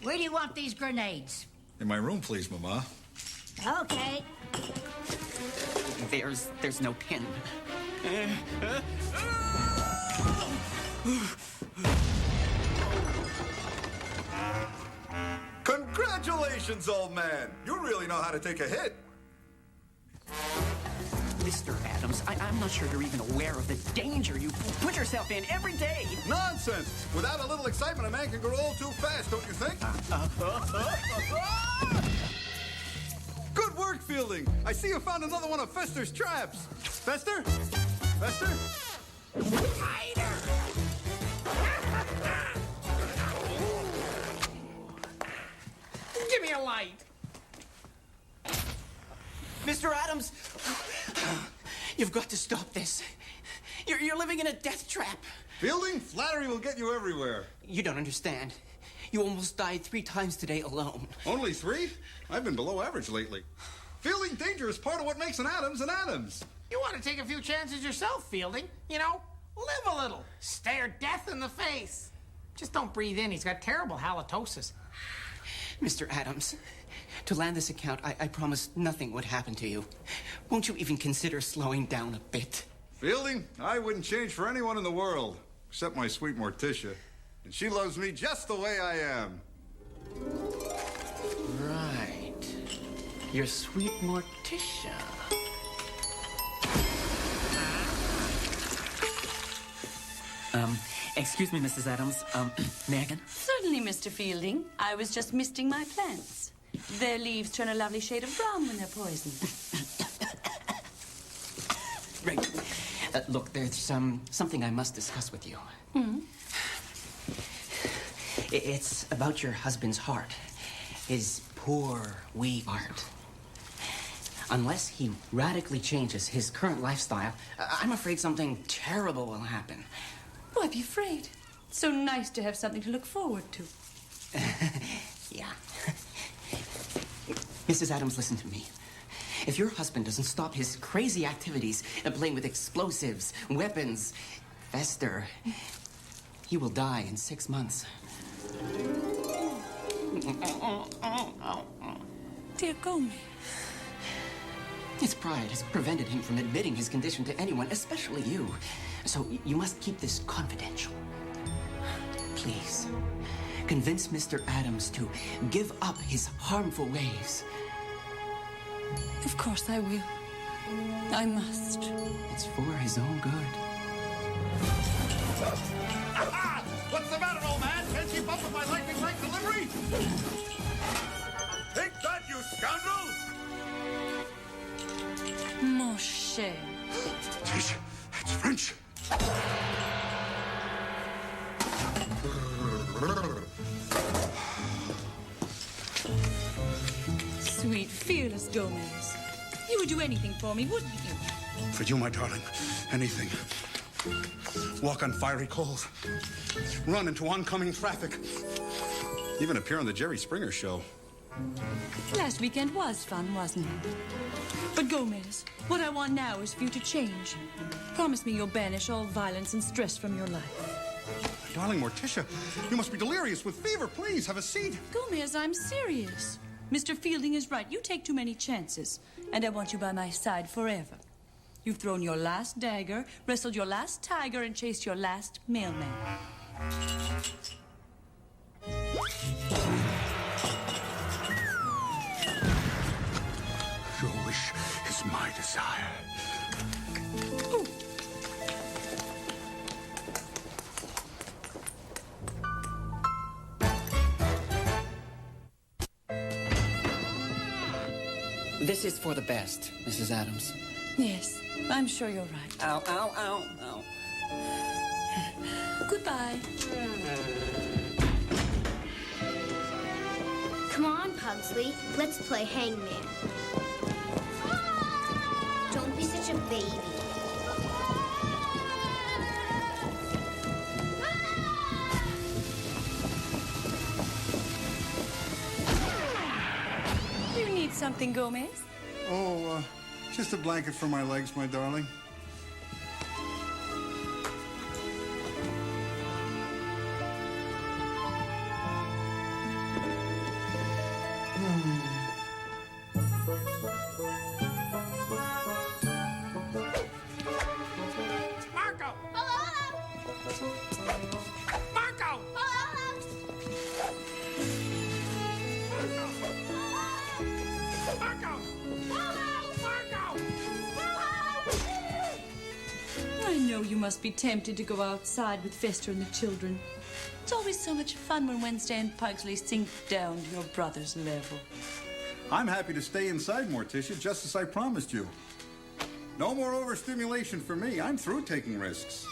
Speaker 5: where do you want these grenades?
Speaker 2: In my room, please, Mama.
Speaker 5: Okay.
Speaker 7: There's no pin.
Speaker 2: Congratulations, old man. You really know how to take a hit.
Speaker 7: Mr. Addams, I'm not sure you're even aware of the danger you put yourself in every day.
Speaker 2: Nonsense. Without a little excitement, a man can grow old too fast, don't you think? Good work, Fielding. I see you found another one of Fester's traps. Fester? Fester?
Speaker 1: Give me a light.
Speaker 7: Mr. Addams, you've got to stop this. You're living in a death trap.
Speaker 2: Fielding, flattery will get you everywhere.
Speaker 7: You don't understand. You almost died 3 times today alone.
Speaker 2: Only 3? I've been below average lately. Fielding, danger is part of what makes an Addams an Addams.
Speaker 1: You want to take a few chances yourself, Fielding. You know, live a little. Stare death in the face. Just don't breathe in. He's got terrible halitosis.
Speaker 7: Mr. Addams, to land this account, I promised nothing would happen to you. Won't you even consider slowing down a bit?
Speaker 2: Fielding, I wouldn't change for anyone in the world, except my sweet Morticia. And she loves me just the way I am.
Speaker 7: Right. Your sweet Morticia. Excuse me, Mrs. Addams. May I again?
Speaker 3: Certainly, Mr. Fielding. I was just misting my plants. Their leaves turn a lovely shade of brown when they're poisoned.
Speaker 7: Right. Look, there's something I must discuss with you.
Speaker 3: Hmm?
Speaker 7: It's about your husband's heart. His poor, weak heart. Unless he radically changes his current lifestyle, I'm afraid something terrible will happen.
Speaker 3: Why be afraid? It's so nice to have something to look forward to.
Speaker 7: Yeah. Mrs. Addams, listen to me. If your husband doesn't stop his crazy activities, playing with explosives, weapons, Fester, he will die in 6 months.
Speaker 3: Dear Gomez.
Speaker 7: His pride has prevented him from admitting his condition to anyone, especially you. So you must keep this confidential. Please, convince Mr. Addams to give up his harmful ways.
Speaker 3: Of course I will. I must.
Speaker 7: It's for his own good.
Speaker 2: Aha! What's the matter, old man? Can't keep up with my lightning like delivery? Take that, you scoundrel!
Speaker 3: Mon cher.
Speaker 2: It's French.
Speaker 3: Sweet, fearless Gomez. You would do anything for me, wouldn't you?
Speaker 2: For you, my darling, anything. Walk on fiery coals. Run into oncoming traffic. Even appear on the Jerry Springer show.
Speaker 3: Last weekend was fun, wasn't it? But Gomez, what I want now is for you to change. Promise me you'll banish all violence and stress from your life.
Speaker 2: Darling Morticia, you must be delirious with fever. Please, have a seat.
Speaker 3: Gomez, I'm serious. Mr. Fielding is right. You take too many chances, and I want you by my side forever. You've thrown your last dagger, wrestled your last tiger, and chased your last mailman.
Speaker 2: Your wish is my desire.
Speaker 3: Ooh.
Speaker 7: This is for the best, Mrs. Addams.
Speaker 3: Yes, I'm sure you're right.
Speaker 7: Ow, ow, ow, ow.
Speaker 3: Goodbye.
Speaker 6: Come on, Pugsley. Let's play hangman. Don't be such a baby.
Speaker 3: something, Gomez?
Speaker 2: Oh, just a blanket for my legs, my darling.
Speaker 1: Marco! Marco! Marco! Marco!
Speaker 3: I know you must be tempted to go outside with Fester and the children. It's always so much fun when Wednesday and Pugsley sink down to your brother's level.
Speaker 2: I'm happy to stay inside, Morticia, just as I promised you. No more overstimulation for me. I'm through taking risks.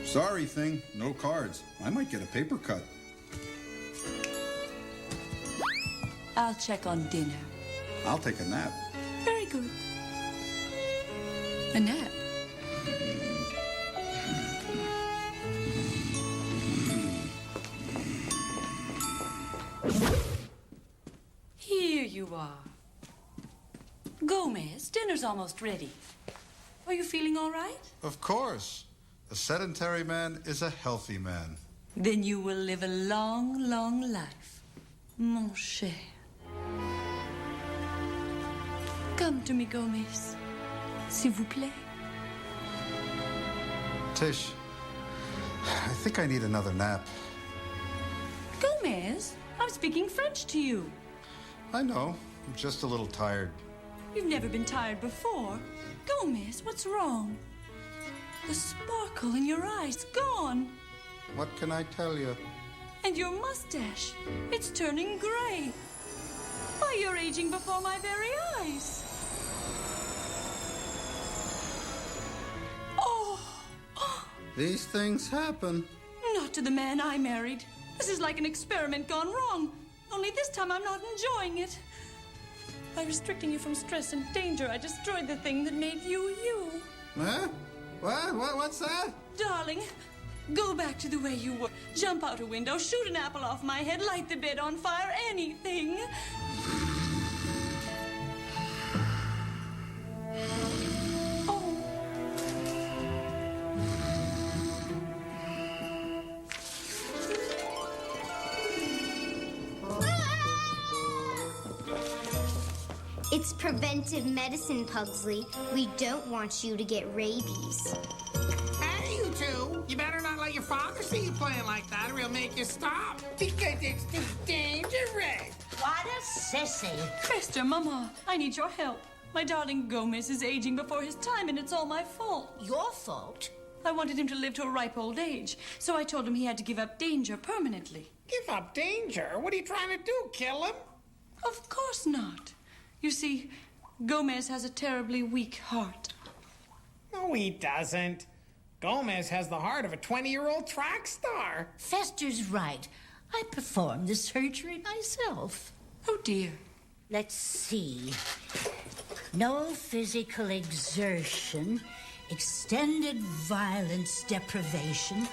Speaker 2: Sorry, thing. No cards. I might get a paper cut.
Speaker 3: I'll check on dinner.
Speaker 2: I'll take a nap.
Speaker 3: Very good. A nap? Here you are. Gomez, dinner's almost ready. Are you feeling all right?
Speaker 2: Of course. A sedentary man is a healthy man.
Speaker 3: Then you will live a long, long life, mon cher. Come to me, Gomez. S'il vous plaît.
Speaker 2: Tish, I think I need another nap.
Speaker 3: Gomez, I'm speaking French to you.
Speaker 2: I know. I'm just a little tired.
Speaker 3: You've never been tired before. Gomez, what's wrong? The sparkle in your eyes, gone.
Speaker 2: What can I tell you?
Speaker 3: And your mustache, it's turning gray. Why, you're aging before my very eyes. Oh,
Speaker 2: These things happen.
Speaker 3: not to the man I married. This is like an experiment gone wrong. Only this time I'm not enjoying it. By restricting you from stress and danger, I destroyed the thing that made you you.
Speaker 2: Huh? What's that?
Speaker 3: Darling, go back to the way you were. Jump out a window, shoot an apple off my head, light the bed on fire, anything.
Speaker 6: It's preventive medicine, Pugsley. We don't want you to get rabies.
Speaker 1: Hey, you two! You better not let your father see you playing like that or he'll make you stop. Because it's too dangerous.
Speaker 5: What a sissy.
Speaker 3: Krista, Mama, I need your help. My darling Gomez is aging before his time, and it's all my fault.
Speaker 5: Your fault?
Speaker 3: I wanted him to live to a ripe old age, so I told him he had to give up danger permanently.
Speaker 1: Give up danger? What are you trying to do, kill him?
Speaker 3: Of course not. You see, Gomez has a terribly weak heart.
Speaker 1: No, he doesn't. Gomez has the heart of a 20-year-old track star.
Speaker 5: Fester's right. I performed the surgery myself.
Speaker 3: Oh, dear.
Speaker 5: Let's see. No physical exertion, extended violence deprivation.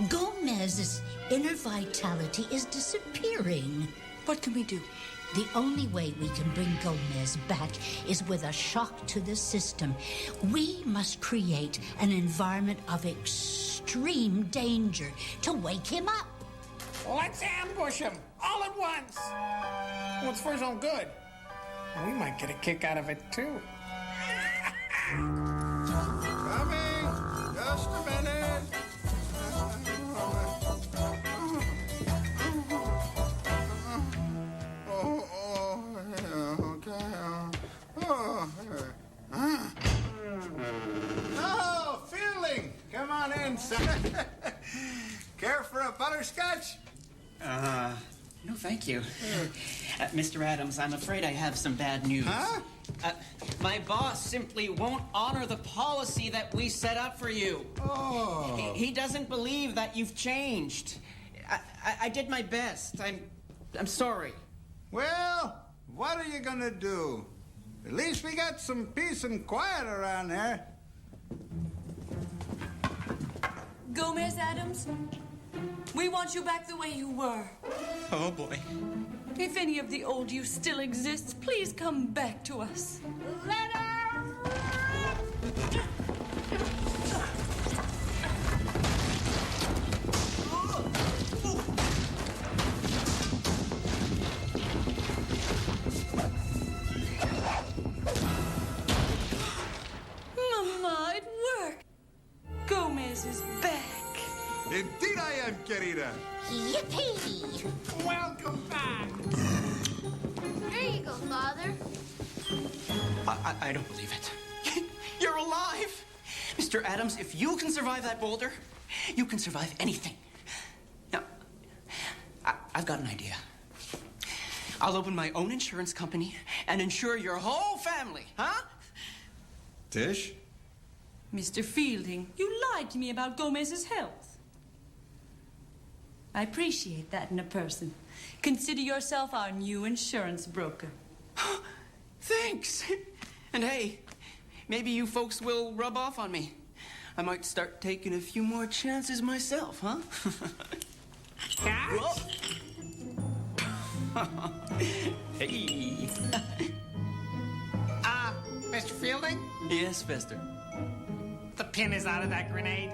Speaker 5: Gomez's inner vitality is disappearing.
Speaker 3: What can we do?
Speaker 5: The only way we can bring Gomez back is with a shock to the system. We must create an environment of extreme danger to wake him up.
Speaker 1: Let's ambush him all at once. What's for his own good? We might get a kick out of it, too.
Speaker 2: Coming! Just a minute! Oh, feeling! Come on in, son. Care for a butterscotch?
Speaker 7: No, thank you. Mr. Addams, I'm afraid I have some bad news.
Speaker 2: Huh?
Speaker 7: My boss simply won't honor the policy that we set up for you.
Speaker 2: Oh.
Speaker 7: He doesn't believe that you've changed. I did my best. I'm sorry.
Speaker 2: Well, what are you gonna do? At least we got some peace and quiet around here.
Speaker 3: Gomez, Addams, we want you back the way you were.
Speaker 7: Oh, boy.
Speaker 3: If any of the old you still exists, please come back to us. Mama, it worked. Gomez is back.
Speaker 2: Indeed I am, querida.
Speaker 5: Yippee!
Speaker 1: Welcome back.
Speaker 13: There you go, Father.
Speaker 7: I don't believe it. You're alive! Mr. Addams, if you can survive that boulder, you can survive anything. Now, I've got an idea. I'll open my own insurance company and insure your whole family, huh?
Speaker 2: Tish?
Speaker 3: Mr. Fielding, you lied to me about Gomez's health. I appreciate that in a person. Consider yourself our new insurance broker.
Speaker 7: Thanks. And hey, maybe you folks will rub off on me. I might start taking a few more chances myself, huh? Hey.
Speaker 1: Mr. Fielding?
Speaker 7: Yes, Fester.
Speaker 1: The pin is out of that grenade.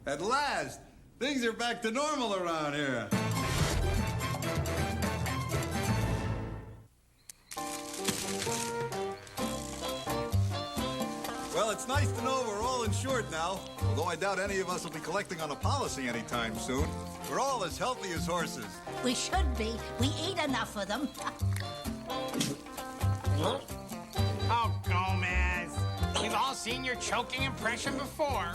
Speaker 2: At last, things are back to normal around here. Well, it's nice to know we're all insured now, although I doubt any of us will be collecting on a policy anytime soon. We're all as healthy as horses.
Speaker 5: We should be. We eat enough of them.
Speaker 1: Oh, Gomez. We've all seen your choking impression before.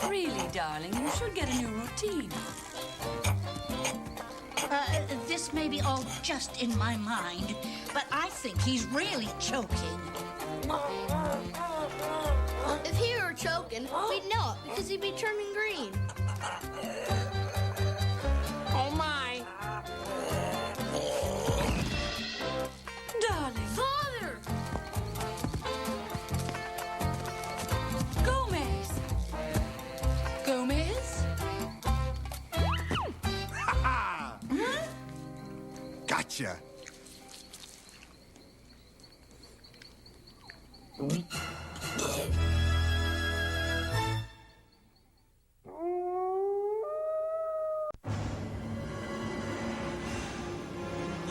Speaker 3: Really, darling, you should get a new routine.
Speaker 5: This may be all just in my mind, but I think he's really choking.
Speaker 13: If he were choking, we'd know it because he'd be turning green.
Speaker 1: Oh, my.
Speaker 3: Darling.
Speaker 13: Father!
Speaker 3: Gomez! Gomez?
Speaker 2: Ha-ha! Gotcha.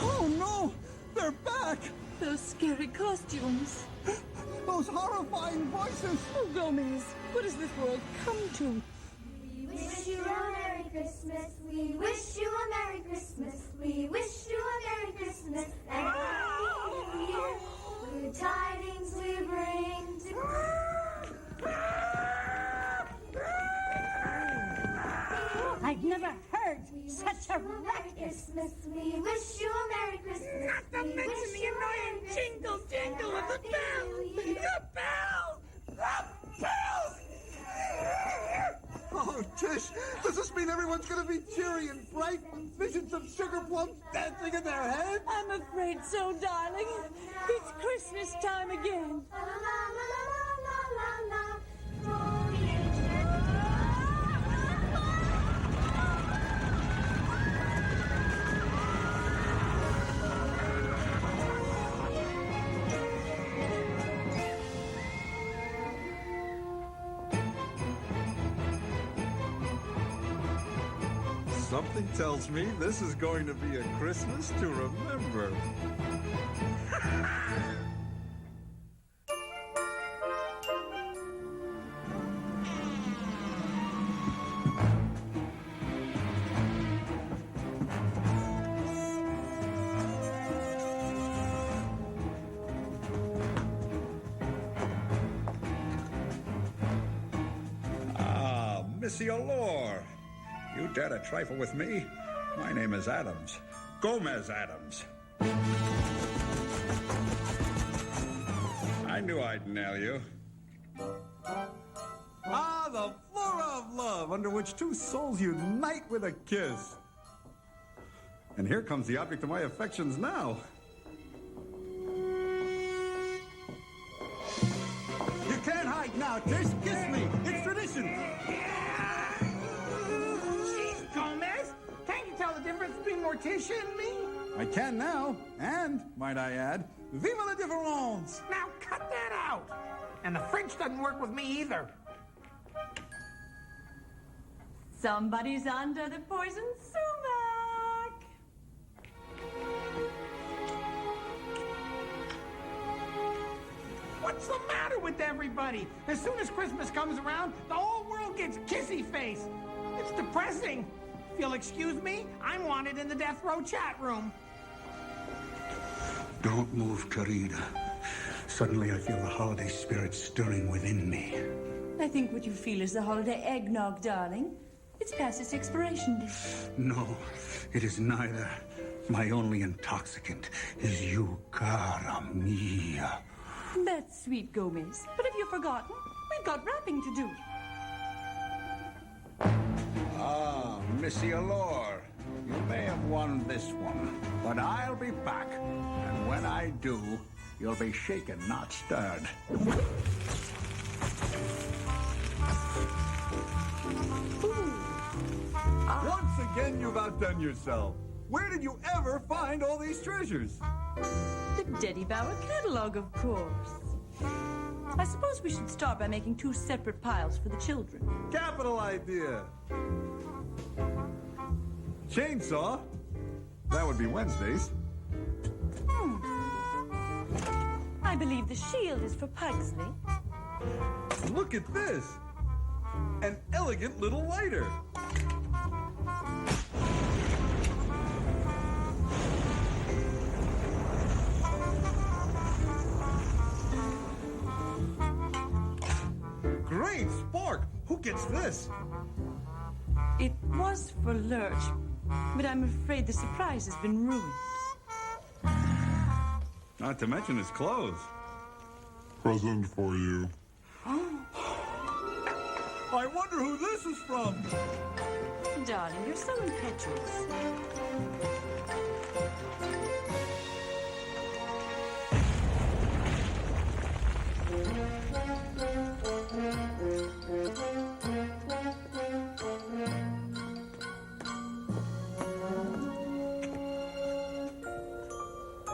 Speaker 5: Oh, no! They're back! Those scary costumes. Those horrifying voices. Oh, Gomez, what has this world come to?
Speaker 6: We wish you a Merry Christmas. We wish you a Merry Christmas. We wish you a Merry Christmas and a Happy New Year. Good tidings we bring to
Speaker 5: I've never heard such a racket.
Speaker 6: Christmas. We wish you a Merry Christmas.
Speaker 5: Not to mention the annoying jingle jingle of the bell. The bell! The bell!
Speaker 2: Oh, Tish, does this mean everyone's gonna be cheery and bright? Visions of sugar plums dancing in their heads?
Speaker 3: I'm afraid so, darling. It's Christmas time again.
Speaker 6: La la la la la la.
Speaker 2: Something tells me this is going to be a Christmas to remember. Ah, Missy Allure. You dare to trifle with me? My name is Addams. Gomez Addams. I knew I'd nail you. Ah, the flora of love, under which two souls unite with a kiss. And here comes the object of my affections now. You can't hide now, Tish. Kiss me. It's tradition.
Speaker 1: Jeez, Gomez. Can't you tell the difference between Morticia and me?
Speaker 2: I can now. And, might I add, vive la différence.
Speaker 1: Now cut that out. And the French doesn't work with me either.
Speaker 3: Somebody's under the poison sumac.
Speaker 1: What's the matter with everybody? As soon as Christmas comes around, the whole world gets kissy face. It's depressing. If you'll excuse me, I'm wanted in the death row chat room.
Speaker 18: Don't move, Carrera. Suddenly I feel the holiday spirit stirring within me.
Speaker 3: I think what you feel is the holiday eggnog, darling. It's past its expiration date.
Speaker 18: No, it is neither. My only intoxicant is you, cara mia.
Speaker 3: That's sweet, Gomez. But have you forgotten? We've got wrapping to do.
Speaker 18: Ah, Missy Allure. You may have won this one, but I'll be back. And when I do, you'll be shaken, not stirred.
Speaker 2: Once again, you've outdone yourself. Where did you ever find all these treasures?
Speaker 3: The Deddy Bauer catalog, of course. I suppose we should start by making 2 separate piles for the children.
Speaker 2: Capital idea. Chainsaw? That would be Wednesdays.
Speaker 3: I believe the shield is for Pugsley.
Speaker 2: Look at this. An elegant little lighter. Great spark! Who gets this?
Speaker 3: It was for Lurch, but I'm afraid the surprise has been ruined.
Speaker 2: Not to mention his clothes.
Speaker 19: Present for you.
Speaker 2: I wonder who this is from.
Speaker 3: Darling, you're so impetuous.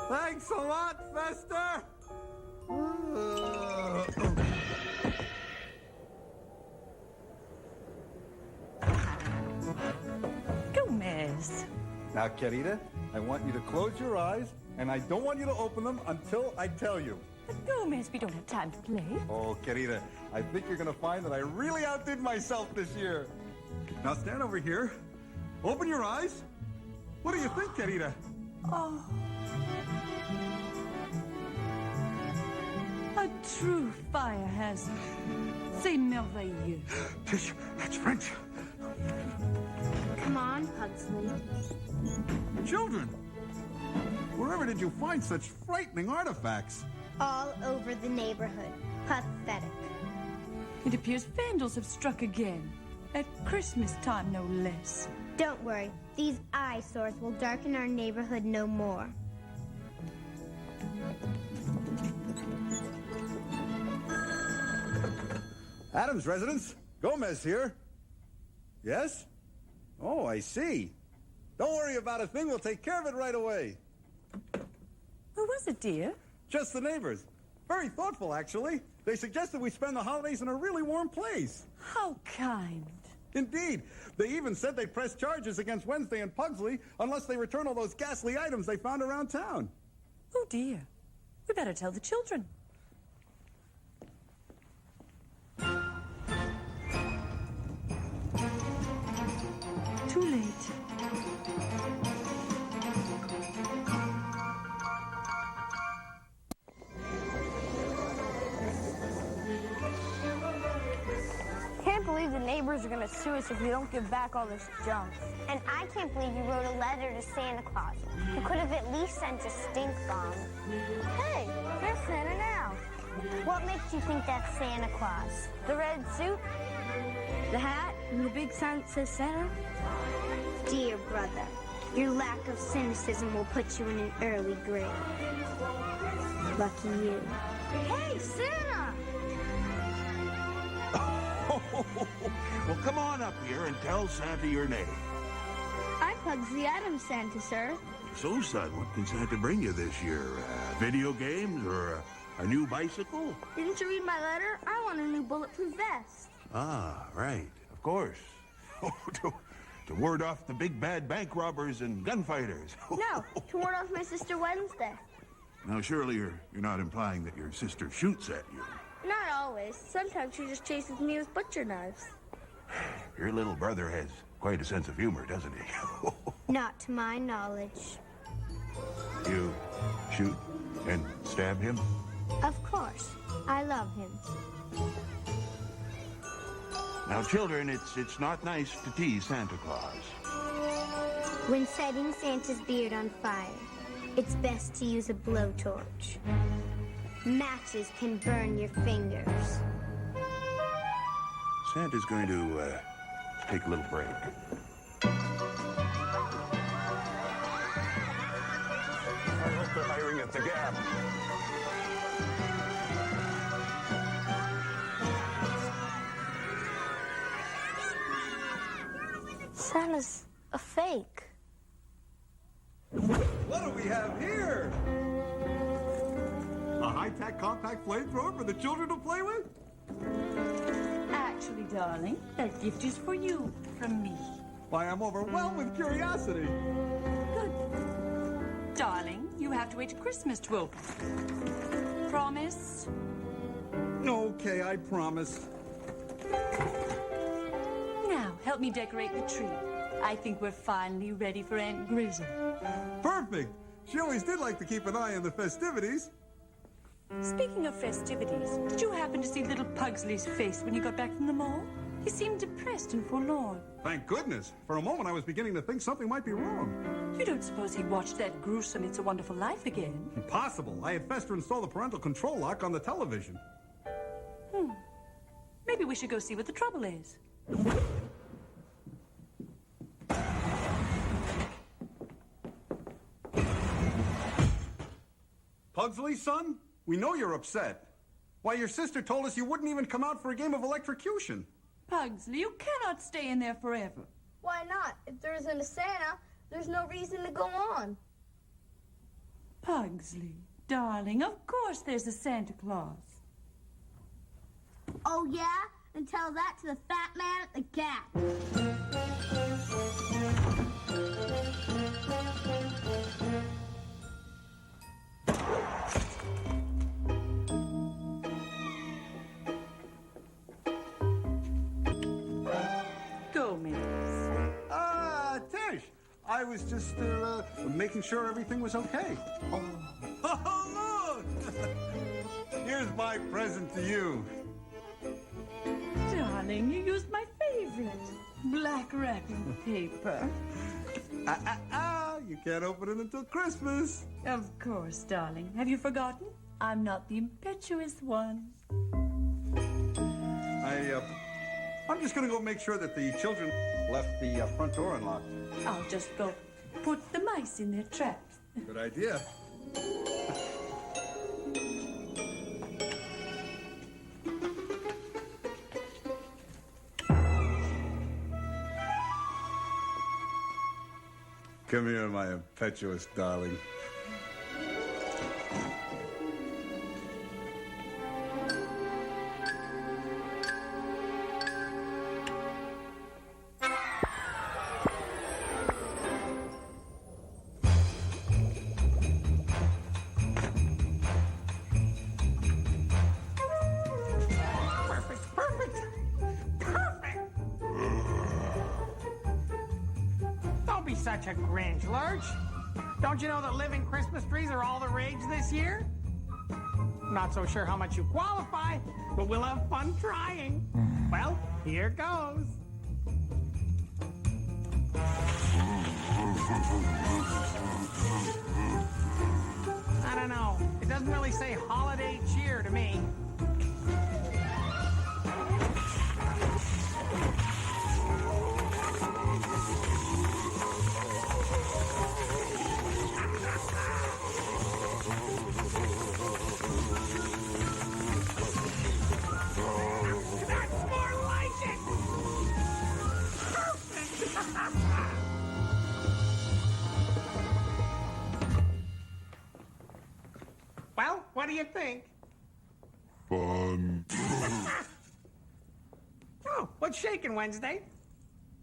Speaker 2: Thanks a lot, Fester.
Speaker 3: Gomez.
Speaker 2: Now, Querida, I want you to close your eyes, and I don't want you to open them until I tell you.
Speaker 3: But Gomez, we don't have time to play.
Speaker 2: Oh, Querida, I think you're going to find that I really outdid myself this year. Now stand over here. Open your eyes. What do you think, Querida?
Speaker 3: Oh. A true fire hazard. C'est merveilleux.
Speaker 18: Tish, that's French.
Speaker 6: Come on, Pugsley.
Speaker 2: Children, wherever did you find such frightening artifacts?
Speaker 6: All over the neighborhood. Pathetic.
Speaker 3: It appears vandals have struck again. At Christmas time, no less.
Speaker 6: Don't worry. These eyesores will darken our neighborhood no more.
Speaker 2: Addams residence. Gomez here. Yes? Oh, I see. Don't worry about a thing. We'll take care of it right away.
Speaker 3: Who was it, dear?
Speaker 2: Just the neighbors. Very thoughtful, actually. They suggested we spend the holidays in a really warm place.
Speaker 3: How kind.
Speaker 2: Indeed. They even said they'd press charges against Wednesday and Pugsley unless they return all those ghastly items they found around town.
Speaker 3: Oh, dear. We better tell the children. Too late.
Speaker 11: Can't believe the neighbors are gonna sue us if we don't give back all this junk.
Speaker 6: And I can't believe you wrote a letter to Santa Claus. You could have at least sent a stink bomb.
Speaker 11: Hey, there's Santa now.
Speaker 6: What makes you think that's Santa Claus?
Speaker 11: The red suit, the hat, and the big sign that says Santa.
Speaker 6: Dear brother,
Speaker 11: Your lack of cynicism will put you in an early grave. Lucky you. Hey, Santa!
Speaker 17: Well, come on up here and tell Santa your name.
Speaker 11: I'm Pugsy Addams, Santa, sir.
Speaker 17: So, son, what can Santa bring you this year? Video games or a new bicycle?
Speaker 11: Didn't you read my letter? I want a new bulletproof vest.
Speaker 17: Ah, right. Of course. To ward off the big bad bank robbers and gunfighters.
Speaker 11: No, to ward off my sister Wednesday.
Speaker 17: Now, surely you're not implying that your sister shoots at you.
Speaker 11: Not always. Sometimes she just chases me with butcher knives.
Speaker 17: Your little brother has quite a sense of humor, doesn't he?
Speaker 11: Not to my knowledge.
Speaker 17: You shoot and stab him?
Speaker 11: Of course. I love him.
Speaker 17: Now, children, it's not nice to tease Santa Claus.
Speaker 11: When setting Santa's beard on fire, it's best to use a blowtorch. Matches can burn your fingers.
Speaker 17: Santa's going to take a little break. I hope they're hiring at the Gap.
Speaker 11: Santa's a fake.
Speaker 2: What do we have here? A high-tech compact flamethrower for the children to play with?
Speaker 3: Actually, darling, that gift is for you from me.
Speaker 2: Why, I'm overwhelmed with curiosity.
Speaker 3: Good. Darling, you have to wait till Christmas to open. Promise?
Speaker 2: Okay, I promise.
Speaker 3: Now, help me decorate the tree. I think we're finally ready for Aunt Grizzle.
Speaker 2: Perfect. She always did like to keep an eye on the festivities.
Speaker 3: Speaking of festivities, did you happen to see little Pugsley's face when he got back from the mall? He seemed depressed and forlorn.
Speaker 2: Thank goodness. For a moment, I was beginning to think something might be wrong.
Speaker 3: You don't suppose he watched that gruesome It's a Wonderful Life again?
Speaker 2: Impossible. I had Fester install the parental control lock on the television.
Speaker 3: Maybe we should go see what the trouble is.
Speaker 2: Pugsley, son? We know you're upset. Why, your sister told us you wouldn't even come out for a game of electrocution.
Speaker 3: Pugsley, you cannot stay in there forever.
Speaker 11: Why not? If there isn't a Santa, there's no reason to go on.
Speaker 3: Pugsley, darling, of course there's a Santa Claus.
Speaker 11: Oh, yeah? And tell that to the fat man at the Gap.
Speaker 2: Tish, I was just making sure everything was okay. Oh, look! Here's my present to you.
Speaker 3: Darling, you used my favorite, black wrapping paper.
Speaker 2: You can't open it until Christmas.
Speaker 3: Of course, darling. Have you forgotten? I'm not the impetuous one.
Speaker 2: I'm just gonna go make sure that the children left the front door unlocked.
Speaker 3: I'll just go put the mice in their traps.
Speaker 2: Good idea. Come here, my impetuous darling.
Speaker 1: Such a Grinch, Lurch. Don't you know that living Christmas trees are all the rage this year? Not so sure how much you qualify, but we'll have fun trying. Well, here goes. I don't know. It doesn't really say holiday cheer to me. you think?
Speaker 19: Fun.
Speaker 1: Oh, what's shaking, Wednesday?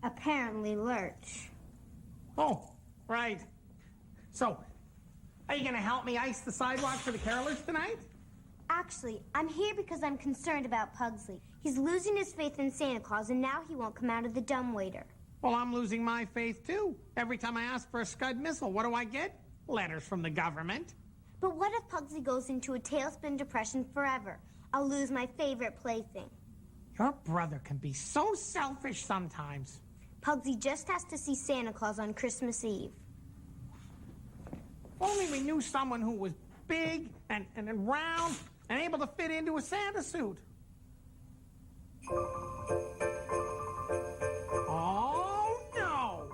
Speaker 11: Apparently lurch.
Speaker 1: Oh, right. So, are you gonna help me ice the sidewalk for the carolers tonight?
Speaker 11: Actually, I'm here because I'm concerned about Pugsley. He's losing his faith in Santa Claus, and now he won't come out of the dumbwaiter.
Speaker 1: Well, I'm losing my faith, too. Every time I ask for a Scud missile, what do I get? Letters from the government.
Speaker 11: But what if Pugsley goes into a tailspin depression forever? I'll lose my favorite plaything.
Speaker 1: Your brother can be so selfish sometimes.
Speaker 11: Pugsley just has to see Santa Claus on Christmas Eve.
Speaker 1: If only we knew someone who was big and round and able to fit into a Santa suit. Oh, no!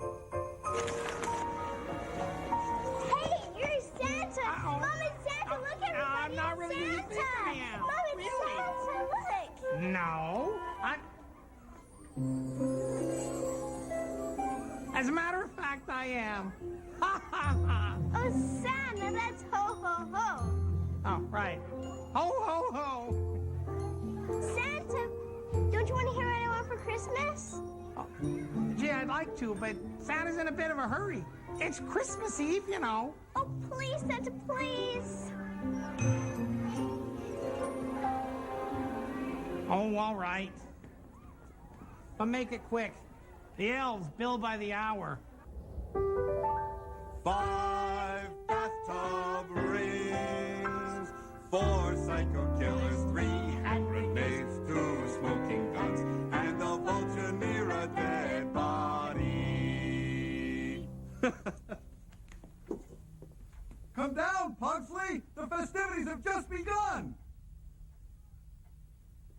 Speaker 11: Hey, you're Santa! Mom and Santa, look everybody!
Speaker 1: I'm not really who you
Speaker 11: Santa!
Speaker 1: think I am.
Speaker 11: Mom and Santa, look!
Speaker 1: No, As a matter of fact, I am. Ha ha ha!
Speaker 11: Oh, Santa, that's ho ho ho!
Speaker 1: Oh, right. Ho ho ho!
Speaker 11: Santa, don't you want to hear what I want for Christmas?
Speaker 1: Oh, gee, I'd like to, but Santa's in a bit of a hurry. It's Christmas Eve, you know.
Speaker 11: Oh, please, Santa, please!
Speaker 1: Oh, all right. But make it quick. The elves bill by the hour.
Speaker 20: 5 bathtub rings, 4 psycho killers, 3 hand grenades, 2 smoking guns, and a vulture near a dead body.
Speaker 2: Come down, Pugsley! The festivities have just begun!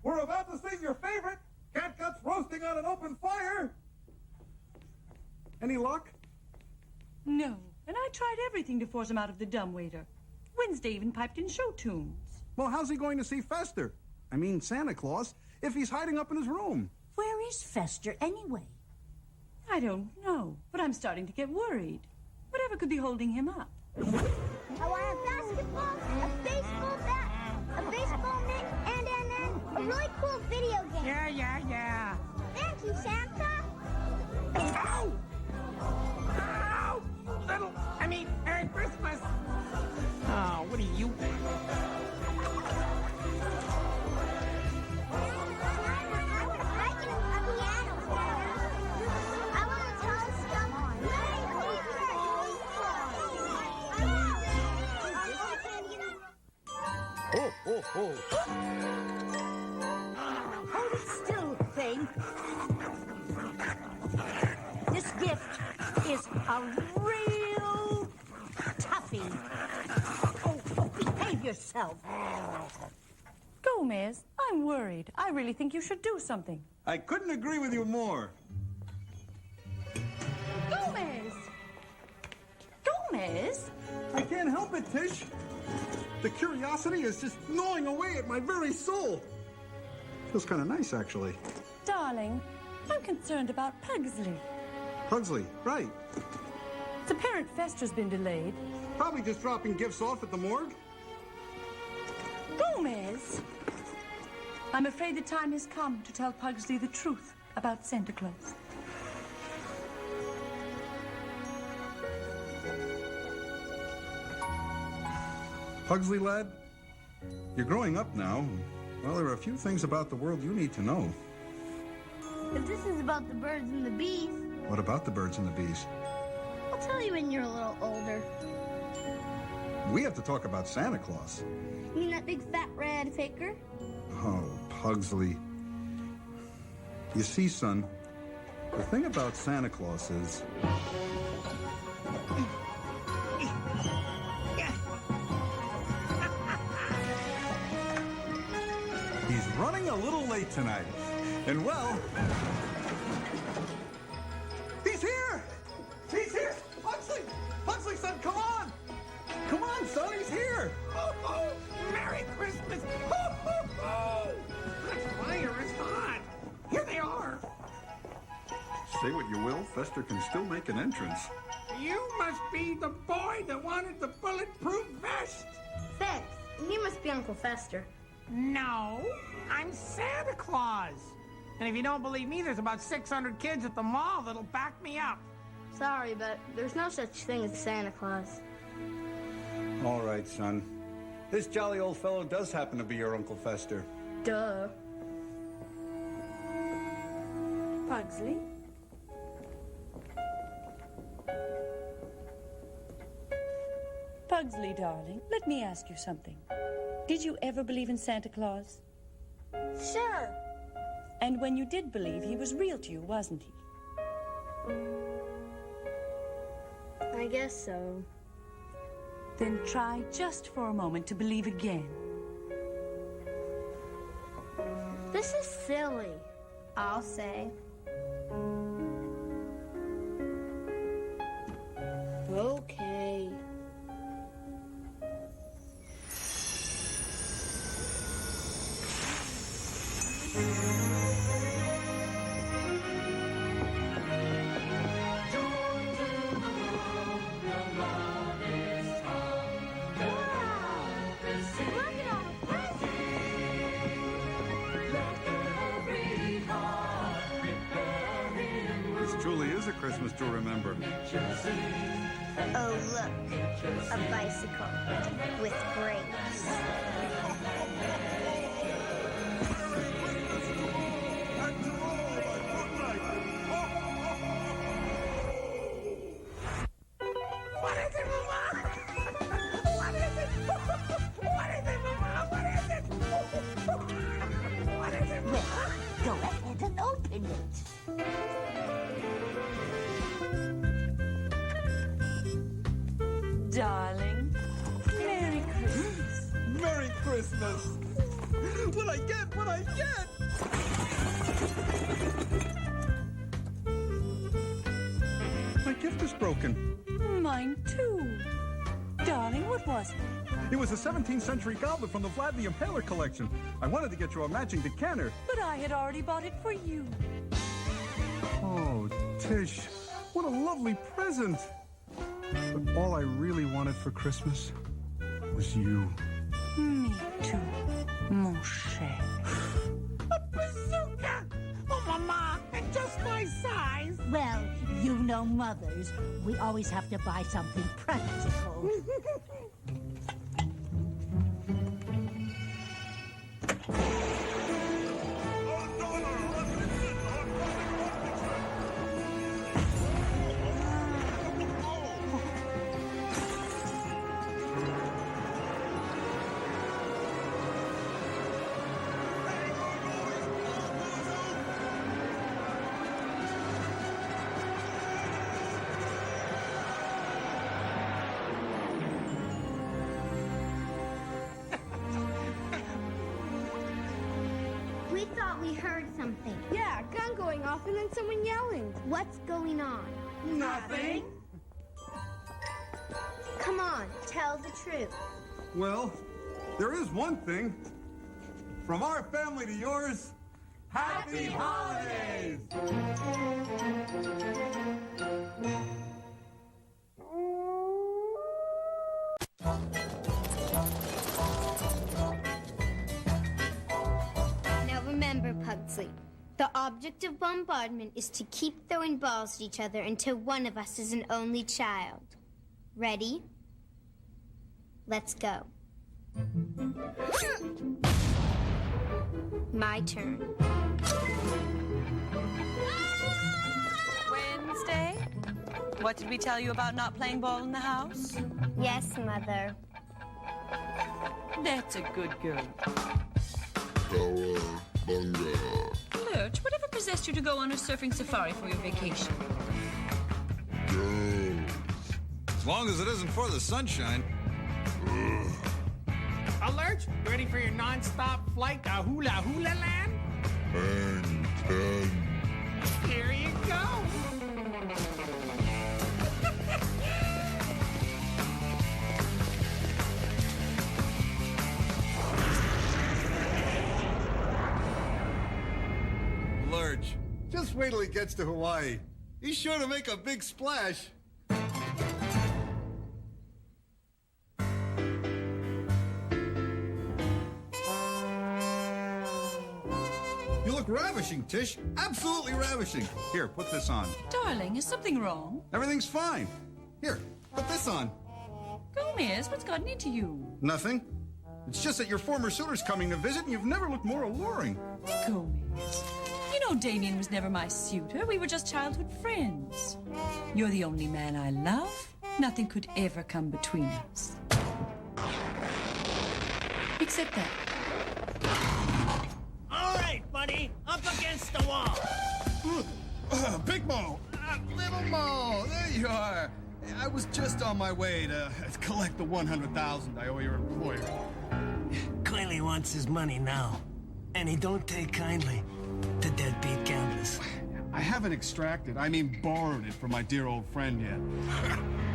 Speaker 2: We're about to sing your favorite, Catguts Roasting on an Open Fire! Any luck?
Speaker 3: No, and I tried everything to force him out of the dumbwaiter. Wednesday even piped in show tunes.
Speaker 2: Well, how's he going to see Fester? I mean, Santa Claus, if he's hiding up in his room.
Speaker 5: Where is Fester anyway?
Speaker 3: I don't know, but I'm starting to get worried. Whatever could be holding him up?
Speaker 11: I want a basketball, a baseball bat, a baseball mitt, and a really cool video game.
Speaker 1: Yeah.
Speaker 11: Thank you, Santa.
Speaker 1: Ow! Ow! Merry Christmas! Oh, what are you?
Speaker 2: Oh.
Speaker 5: Hold it still, Thing. This gift is a real toughie. Oh, behave yourself.
Speaker 3: Gomez, I'm worried. I really think you should do something.
Speaker 2: I couldn't agree with you more.
Speaker 3: Gomez! Gomez?
Speaker 2: I can't help it, Tish. The curiosity is just gnawing away at my very soul. Feels kind of nice, actually.
Speaker 3: Darling, I'm concerned about Pugsley.
Speaker 2: Pugsley, right.
Speaker 3: The parent Fester's been delayed.
Speaker 2: Probably just dropping gifts off at the morgue.
Speaker 3: Gomez! I'm afraid the time has come to tell Pugsley the truth about Santa Claus.
Speaker 2: Pugsley, lad, you're growing up now. Well, there are a few things about the world you need to know.
Speaker 11: But this is about the birds and the bees.
Speaker 2: What about the birds and the bees?
Speaker 11: I'll tell you when you're a little older.
Speaker 2: We have to talk about Santa Claus.
Speaker 11: You mean that big fat red faker?
Speaker 2: Oh, Pugsley. You see, son, the thing about Santa Claus is... He's running a little late tonight. And well... He's here! He's here! Pugsley! Pugsley, son, come on! Come on, son, he's here!
Speaker 1: Oh, Merry Christmas! Ho, ho, ho! That fire is hot! Here they are!
Speaker 2: Say what you will, Fester can still make an entrance.
Speaker 1: You must be the boy that wanted the bulletproof vest!
Speaker 11: Thanks. he must be Uncle Fester.
Speaker 1: No, I'm Santa Claus. And if you don't believe me, there's about 600 kids at the mall that'll back me up.
Speaker 11: Sorry, but there's no such thing as Santa Claus.
Speaker 2: All right, son. This jolly old fellow does happen to be your Uncle Fester.
Speaker 11: Duh.
Speaker 3: Pugsley? Pugsley, darling, let me ask you something. Did you ever believe in Santa Claus?
Speaker 11: Sure.
Speaker 3: And when you did believe, he was real to you, wasn't he?
Speaker 11: I guess so.
Speaker 3: Then try just for a moment to believe again.
Speaker 11: This is silly, I'll say. Okay.
Speaker 2: This truly is a Christmas to remember.
Speaker 11: Oh, look, a bicycle with brakes.
Speaker 1: What is it, Mama? What is it? What is it, Mama? What is it? What is it, Mama?
Speaker 5: Go ahead and open it.
Speaker 3: Darling, Merry Christmas.
Speaker 2: Merry Christmas! What I get? What I get? My gift is broken.
Speaker 3: Mine too. Darling, what was it?
Speaker 2: It was a 17th century goblet from the Vlad the Impaler collection. I wanted to get you a matching decanter.
Speaker 3: But I had already bought it for you.
Speaker 2: Oh, Tish, what a lovely present. But all I really wanted for Christmas was you.
Speaker 3: Me too, mon cher.
Speaker 1: A bazooka! Oh, Mama, and just my size.
Speaker 5: Well, you know mothers. We always have to buy something practical.
Speaker 11: We thought we heard something. Yeah, a gun going off and then someone yelling. What's going on?
Speaker 1: Nothing.
Speaker 11: Come on, tell the truth.
Speaker 2: Well, there is one thing. From our family to yours, Happy Holidays!
Speaker 11: Now remember, Pugsley, the object of bombardment is to keep throwing balls at each other until one of us is an only child. Ready? Let's go. My turn.
Speaker 3: Wednesday? What did we tell you about not playing ball in the house?
Speaker 11: Yes, Mother.
Speaker 3: That's a good girl.
Speaker 19: Cowabunga.
Speaker 3: Lurch, whatever possessed you to go on a surfing safari for your vacation?
Speaker 2: As long as it isn't for the sunshine.
Speaker 1: Alert! Ready for your non-stop flight to Hula Hula Land?
Speaker 19: Hang 10.
Speaker 1: Here you go.
Speaker 2: Lurch, just wait till he gets to Hawaii. He's sure to make a big splash. You look ravishing, Tish. Absolutely ravishing. Here, put this on.
Speaker 3: Darling, is something wrong?
Speaker 2: Everything's fine. Here, put this on.
Speaker 3: Gomez, what's gotten into you?
Speaker 2: Nothing. It's just that your former suitor's coming to visit and you've never looked more alluring.
Speaker 3: Gomez, you know Damien was never my suitor. We were just childhood friends. You're the only man I love. Nothing could ever come between us. Except that.
Speaker 14: All right, buddy. Up against the wall.
Speaker 2: Big Mo! Little Mo! There you are! I was just on my way to collect the $100,000 I owe your employer.
Speaker 14: Clearly wants his money now. And he don't take kindly to deadbeat gamblers.
Speaker 2: I haven't extracted, borrowed it from my dear old friend yet.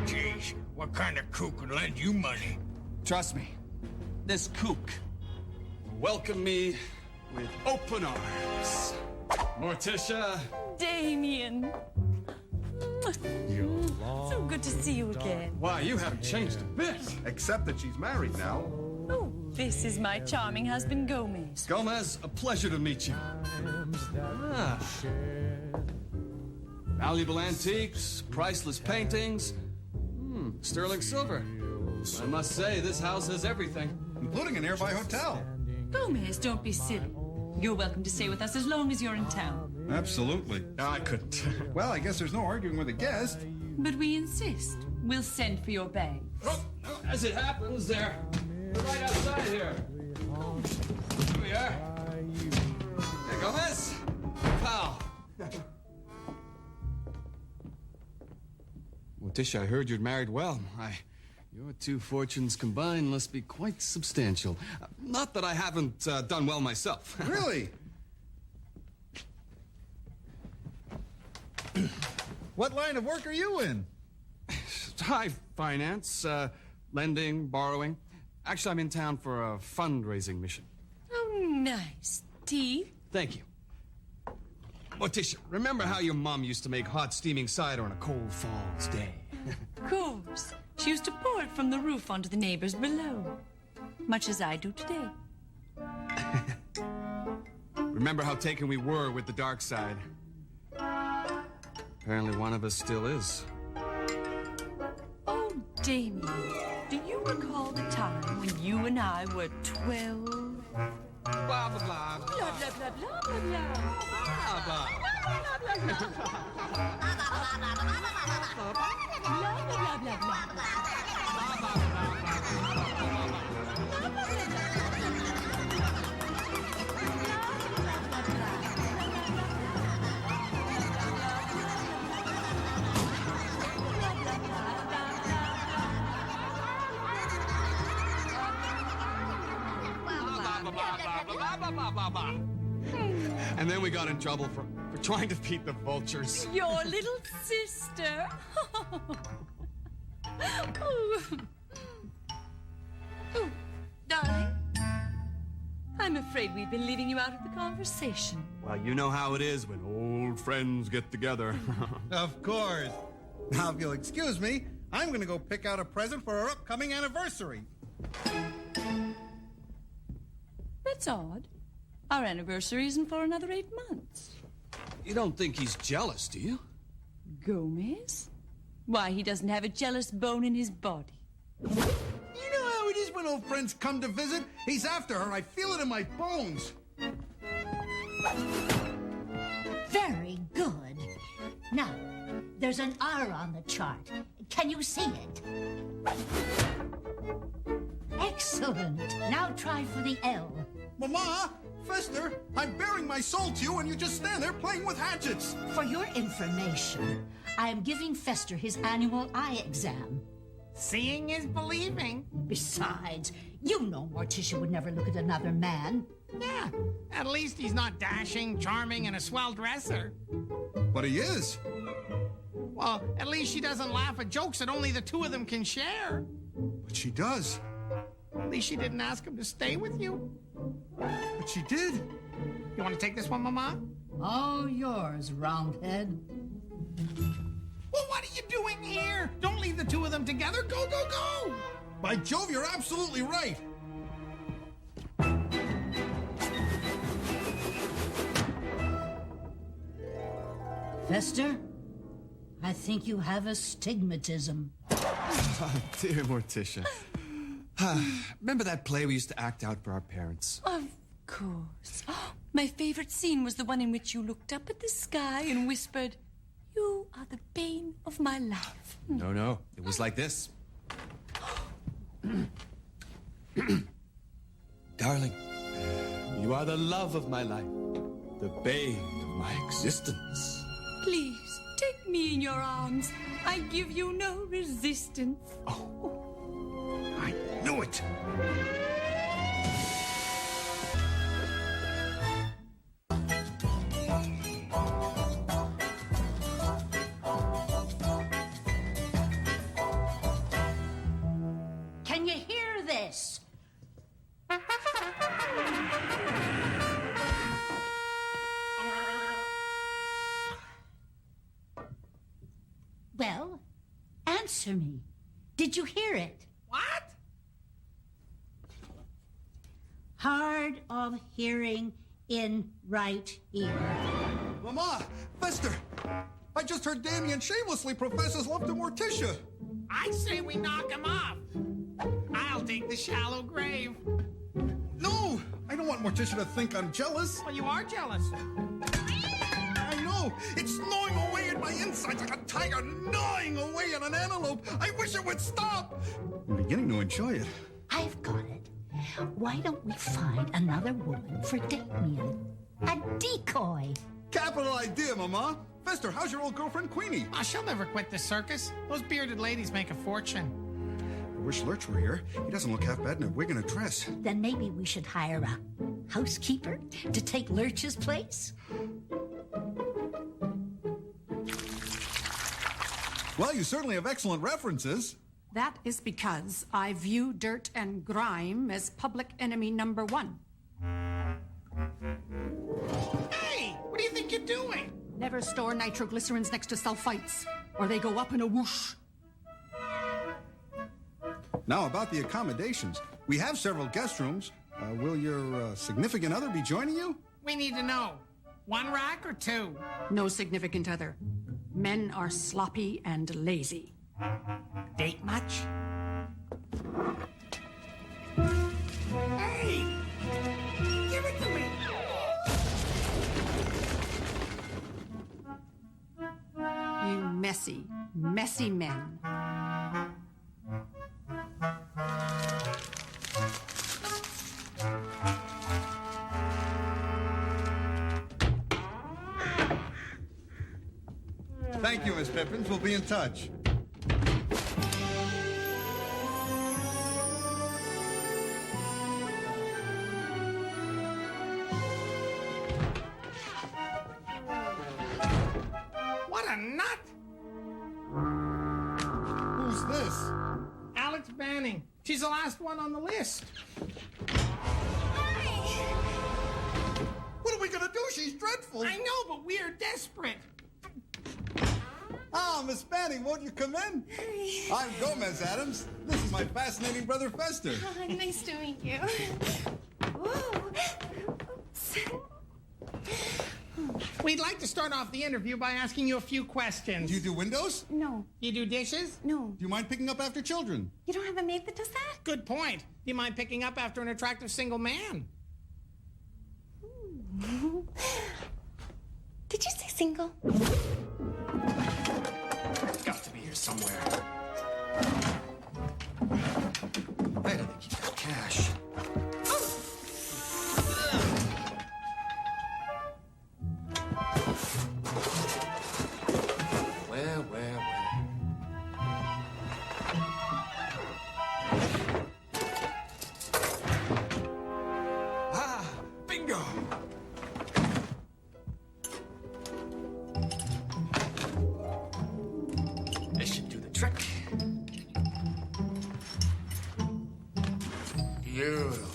Speaker 14: Jeez, what kind of kook would lend you money?
Speaker 2: Trust me, this kook will welcome me with open arms. Morticia!
Speaker 3: Damien! So good to see you again.
Speaker 2: Why, you haven't changed a bit. Except that she's married now.
Speaker 3: Oh, this is my charming husband, Gomez.
Speaker 2: Gomez, a pleasure to meet you. Valuable antiques, priceless paintings, sterling silver. I must say, this house has everything. Including a nearby hotel.
Speaker 3: Gomez, don't be silly. You're welcome to stay with us as long as you're in town.
Speaker 2: Absolutely. No, I couldn't. Well, I guess there's no arguing with a guest.
Speaker 3: But we insist. We'll send for your bag.
Speaker 2: Oh, as it happens, they're right outside here. Here we are. There, Gomez. Pal. Morticia, I heard you'd married well. Your two fortunes combined must be quite substantial. Not that I haven't done well myself. Really? What line of work are you in? High finance, lending, borrowing. Actually, I'm in town for a fundraising mission.
Speaker 3: Oh, nice. Tea?
Speaker 2: Thank you. Morticia, remember how your mom used to make hot steaming cider on a cold fall's day?
Speaker 3: Of course. She used to pour it from the roof onto the neighbors below. Much as I do today.
Speaker 2: Remember how taken we were with the dark side? Apparently one of us still is.
Speaker 3: Oh, Damien, do you recall the time when you and I were 12?
Speaker 2: Blah, blah, blah.
Speaker 3: Blah, blah, blah, blah, blah, blah.
Speaker 2: Blah, blah. And then we got in trouble for trying to feed the vultures.
Speaker 3: Your little sister. Oh, darling. I'm afraid we've been leaving you out of the conversation.
Speaker 2: Well, you know how it is when old friends get together. Of course. Now, if you'll excuse me, I'm going to go pick out a present for our upcoming anniversary.
Speaker 3: That's odd. Our anniversary isn't for another 8 months.
Speaker 2: You don't think he's jealous, do you?
Speaker 3: Gomez? Why, he doesn't have a jealous bone in his body.
Speaker 2: You know how it is when old friends come to visit? He's after her. I feel it in my bones.
Speaker 5: Very good. Now, there's an R on the chart. Can you see it? Excellent. Now try for the L.
Speaker 2: Mama, Fester, I'm bearing my soul to you and you just stand there playing with hatchets.
Speaker 5: For your information, I am giving Fester his annual eye exam.
Speaker 1: Seeing is believing.
Speaker 5: Besides, you know Morticia would never look at another man.
Speaker 1: Yeah, at least he's not dashing, charming, and a swell dresser.
Speaker 2: But he is.
Speaker 1: Well, at least she doesn't laugh at jokes that only the two of them can share.
Speaker 2: But she does.
Speaker 1: At least she didn't ask him to stay with you.
Speaker 2: But she did.
Speaker 1: You want to take this one, Mama?
Speaker 5: All yours, roundhead.
Speaker 1: Well, what are you doing here? Don't leave the two of them together. Go, go, go!
Speaker 2: By Jove, you're absolutely right.
Speaker 5: Fester, I think you have astigmatism.
Speaker 21: Oh, dear Morticia. Remember that play we used to act out for our parents?
Speaker 3: Of course. My favorite scene was the one in which you looked up at the sky and whispered, "You are the bane of my life."
Speaker 21: No. It was like this. Darling, you are the love of my life, the bane of my existence.
Speaker 3: Please, take me in your arms. I give you no resistance.
Speaker 21: I knew it!
Speaker 5: Can you hear this? Well, answer me. Did you hear it?
Speaker 1: What?
Speaker 5: Hard of hearing in right ear.
Speaker 2: Mama! Fester! I just heard Damien shamelessly profess his love to Morticia.
Speaker 1: I say we knock him off. I'll dig the shallow grave.
Speaker 2: No! I don't want Morticia to think I'm jealous.
Speaker 1: Well, you are jealous.
Speaker 2: I know! It's gnawing away at my insides like a tiger gnawing away at an antelope. I wish it would stop! I'm beginning to enjoy it.
Speaker 5: I've got it. Why don't we find another woman for Damien? A decoy.
Speaker 2: Capital idea, Mama. Fester, how's your old girlfriend Queenie?
Speaker 1: Oh, she'll never quit the circus. Those bearded ladies make a fortune.
Speaker 2: I wish Lurch were here. He doesn't look half bad in a wig and a dress.
Speaker 5: Then maybe we should hire a housekeeper to take Lurch's place?
Speaker 2: Well, you certainly have excellent references.
Speaker 9: That is because I view dirt and grime as public enemy number one.
Speaker 1: Hey, what do you think you're doing?
Speaker 9: Never store nitroglycerins next to sulfites, or they go up in a whoosh.
Speaker 2: Now, about the accommodations. We have several guest rooms. Will your significant other be joining you?
Speaker 1: We need to know. One rack or two?
Speaker 9: No significant other. Men are sloppy and lazy.
Speaker 1: Date much? Hey! Give it to me!
Speaker 9: You messy, messy men.
Speaker 2: Thank you, Miss Pippins. We'll be in touch.
Speaker 1: What a nut!
Speaker 2: Who's this?
Speaker 1: Alex Banning. She's the last one on the list.
Speaker 2: What are we gonna do? She's dreadful.
Speaker 1: I know, but we're desperate.
Speaker 2: Ah, Miss Banning, won't you come in? I'm Gomez, Addams. This is my fascinating brother, Fester.
Speaker 6: Oh, nice to meet you.
Speaker 1: We'd like to start off the interview by asking you a few questions.
Speaker 2: Do you do windows?
Speaker 6: No.
Speaker 1: You do dishes?
Speaker 6: No.
Speaker 2: Do you mind picking up after children?
Speaker 6: You don't have a maid that does that?
Speaker 1: Good point. Do you mind picking up after an attractive single man?
Speaker 6: Did you say single?
Speaker 21: It's got to be here somewhere. I don't think you got cash. Where? Ah, bingo! This should do the trick. Beautiful.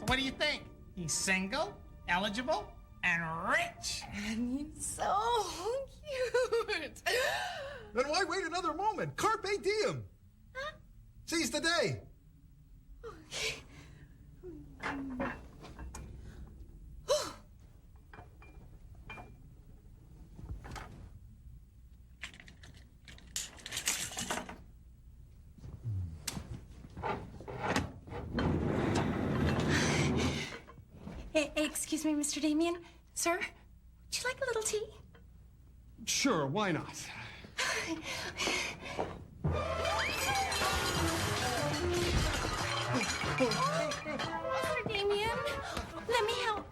Speaker 1: What do you think? He's single, eligible, and rich.
Speaker 9: And he's so cute.
Speaker 2: Then why wait another moment? Carpe diem. Huh? Seize the day.
Speaker 9: Okay. Excuse me, Mr. Damien. Sir, would you like a little tea?
Speaker 12: Sure, why not?
Speaker 9: Mr. Damien, let me help.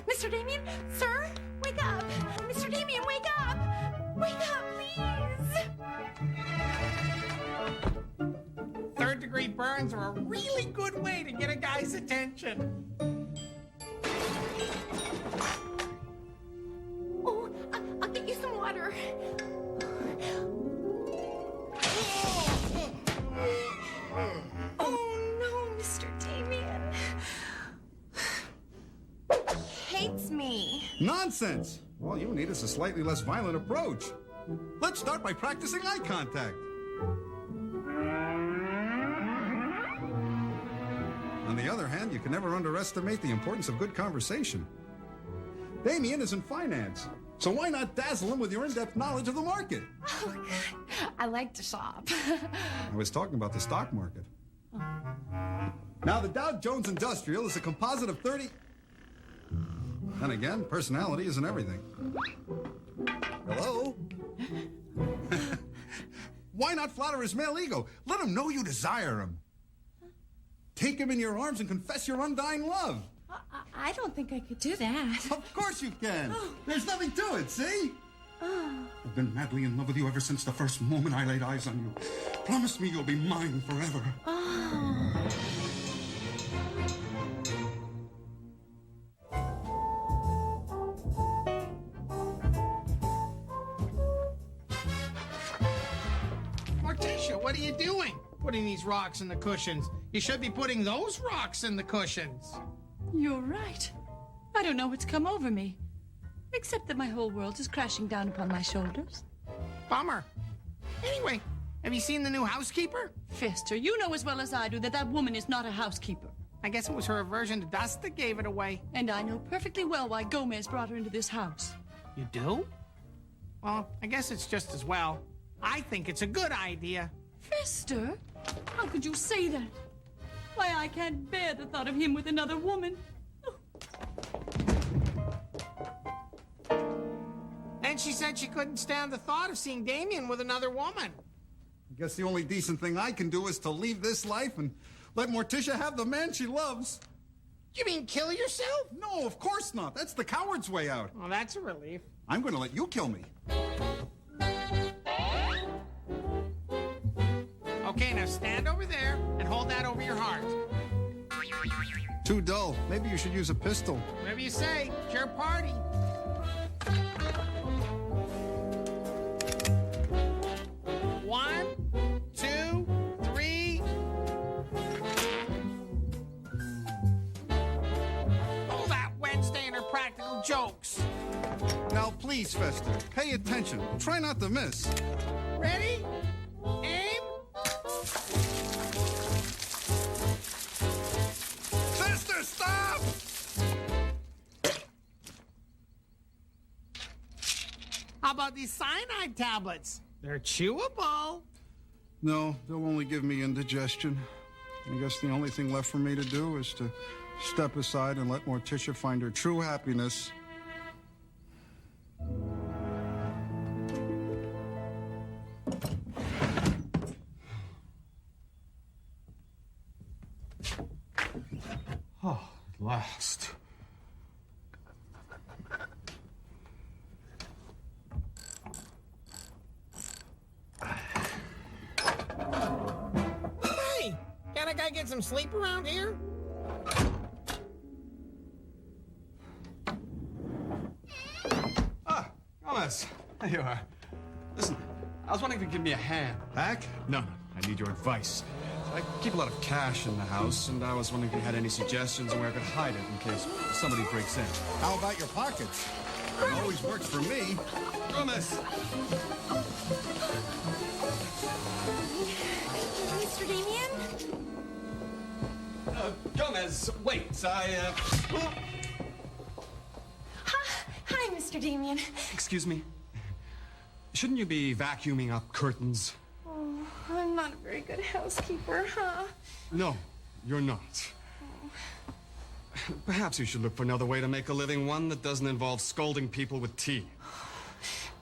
Speaker 9: Mr. Damien, sir, wake up. Mr. Damien, wake up. Wake up, please.
Speaker 1: Third-degree burns are a really good way to get a guy's attention.
Speaker 9: Oh, I'll get you some water. Oh, no, Mr. Damien. He hates me.
Speaker 2: Nonsense. All you need is a slightly less violent approach. Let's start by practicing eye contact. On the other hand, you can never underestimate the importance of good conversation. Damien is in finance, so why not dazzle him with your in-depth knowledge of the market?
Speaker 9: Oh, God. I like to shop.
Speaker 2: I was talking about the stock market. Now, the Dow Jones Industrial is a composite of 30... Then again, personality isn't everything. Hello? Why not flatter his male ego? Let him know you desire him. Take him in your arms and confess your undying love.
Speaker 9: I don't think I could do that.
Speaker 2: Of course you can. There's nothing to it, see? I've been madly in love with you ever since the first moment I laid eyes on you. Promise me you'll be mine forever.
Speaker 1: Morticia, what are you doing? Putting these rocks in the cushions. You should be putting those rocks in the cushions.
Speaker 3: You're right. I don't know what's come over me. Except that my whole world is crashing down upon my shoulders.
Speaker 1: Bummer. Anyway, have you seen the new housekeeper?
Speaker 3: Fester, you know as well as I do that that woman is not a housekeeper.
Speaker 1: I guess it was her aversion to dust that gave it away.
Speaker 3: And I know perfectly well why Gomez brought her into this house.
Speaker 1: You do? Well, I guess it's just as well. I think it's a good idea.
Speaker 3: Fester? How could you say that? Why, I can't bear the thought of him with another woman.
Speaker 1: And she said she couldn't stand the thought of seeing Damien with another woman.
Speaker 2: I guess the only decent thing I can do is to leave this life and let Morticia have the man she loves.
Speaker 1: You mean kill yourself?
Speaker 2: No, of course not. That's the coward's way out.
Speaker 1: Well, that's a relief.
Speaker 2: I'm going to let you kill me.
Speaker 1: Okay, now stand over there and hold that over your heart.
Speaker 2: Too dull. Maybe you should use a pistol.
Speaker 1: Whatever you say, it's your party. One, two, three. Oh, that Wednesday and her practical jokes.
Speaker 2: Now, please, Fester, pay attention. Try not to miss.
Speaker 1: Ready? Aim.
Speaker 2: Fester, stop!
Speaker 1: How about these cyanide tablets? They're chewable.
Speaker 2: No, they'll only give me indigestion. I guess the only thing left for me to do is to step aside and let Morticia find her true happiness.
Speaker 12: Oh, at last.
Speaker 1: Hey, can't a guy get some sleep around here?
Speaker 12: Ah, Gomez. There you are. Listen, I was wondering if you could give me a hand.
Speaker 2: Back?
Speaker 12: No, I need your advice. I keep a lot of cash in the house, and I was wondering if you had any suggestions on where I could hide it in case somebody breaks in.
Speaker 2: How about your pockets? It always works for me.
Speaker 12: Gomez!
Speaker 9: Mr. Damien?
Speaker 12: Gomez, wait,
Speaker 9: Hi, Mr. Damien.
Speaker 12: Excuse me. Shouldn't you be vacuuming up curtains?
Speaker 9: Oh, I'm not a very good housekeeper, huh?
Speaker 12: No, you're not. Perhaps you should look for another way to make a living, one that doesn't involve scolding people with tea.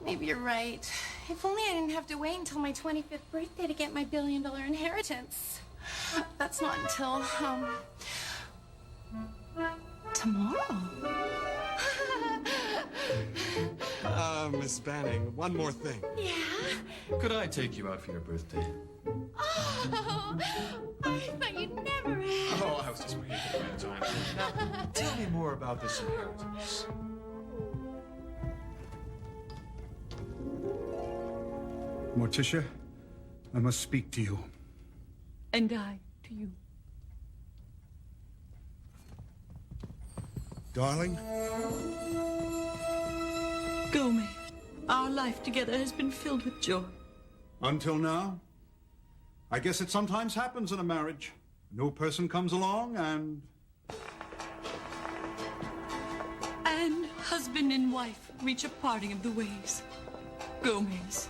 Speaker 9: Maybe you're right. If only I didn't have to wait until my 25th birthday to get my billion-dollar inheritance. That's not until, tomorrow.
Speaker 12: Miss Banning, one more thing.
Speaker 9: Yeah?
Speaker 12: Could I take you out for your birthday?
Speaker 9: Oh, I thought you'd never ask.
Speaker 12: Oh, I was just waiting for the right time. Now, tell me more about this inheritance.
Speaker 2: Morticia, I must speak to you.
Speaker 3: And I to you.
Speaker 2: Darling?
Speaker 3: Gomez, our life together has been filled with joy.
Speaker 2: Until now. I guess it sometimes happens in a marriage. A new person comes along and
Speaker 3: husband and wife reach a parting of the ways. Gomez,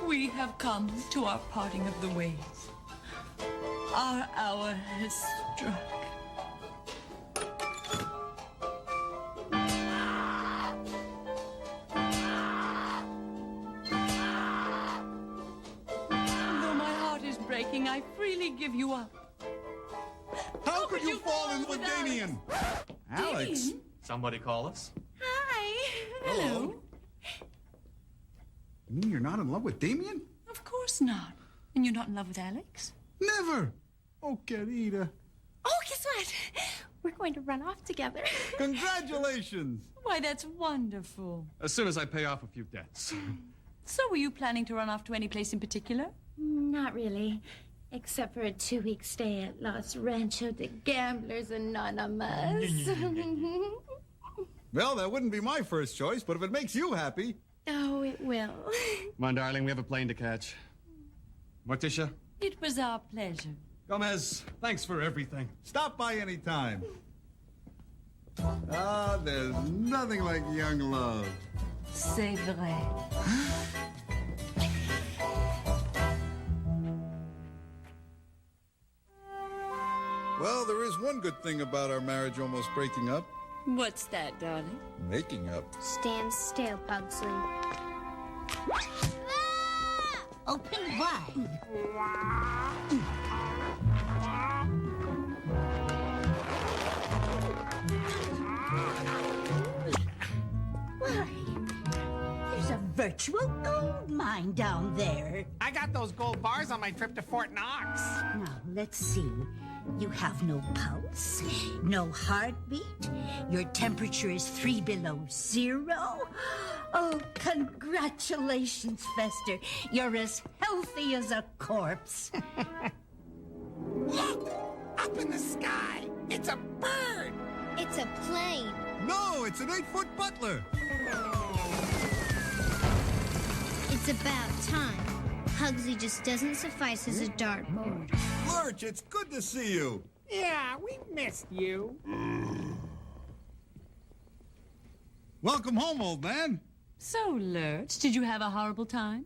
Speaker 3: we have come to our parting of the ways. Our hour has struck. Though my heart is breaking, I freely give you up.
Speaker 2: How could you fall in with Damien? Alex?
Speaker 12: Somebody call us?
Speaker 9: Hi.
Speaker 2: Hello. You mean you're not in love with Damien?
Speaker 3: Of course not. And you're not in love with Alex?
Speaker 2: Never. Oh, querida.
Speaker 9: Oh, guess what? We're going to run off together.
Speaker 2: Congratulations.
Speaker 3: Why, that's wonderful.
Speaker 12: As soon as I pay off a few debts.
Speaker 3: So were you planning to run off to any place in particular?
Speaker 9: Not really. Except for a 2-week stay at Los Rancho de Gamblers Anonymous.
Speaker 2: Well, that wouldn't be my first choice, but if it makes you happy.
Speaker 9: Oh, it will.
Speaker 12: Come on, darling, we have a plane to catch. Morticia?
Speaker 3: It was our pleasure.
Speaker 12: Gomez, thanks for everything.
Speaker 2: Stop by any time. Ah, there's nothing like young love.
Speaker 3: C'est vrai.
Speaker 2: Well, there is one good thing about our marriage almost breaking up.
Speaker 3: What's that, darling?
Speaker 2: Making up.
Speaker 11: Stand still, Pugsley.
Speaker 5: Open wide. Why, there's a virtual gold mine down there.
Speaker 1: I got those gold bars on my trip to Fort Knox.
Speaker 5: Now, let's see. You have no pulse, no heartbeat. Your temperature is 3 below 0. Oh, congratulations, Fester. You're as healthy as a corpse.
Speaker 1: Look! Up in the sky! It's a bird!
Speaker 11: It's a plane.
Speaker 2: No, it's an 8-foot butler.
Speaker 11: It's about time. Pugsley just doesn't suffice as a dartboard.
Speaker 2: Lurch, it's good to see you.
Speaker 1: Yeah, we missed you.
Speaker 2: Welcome home, old man.
Speaker 3: So, Lurch, did you have a horrible time?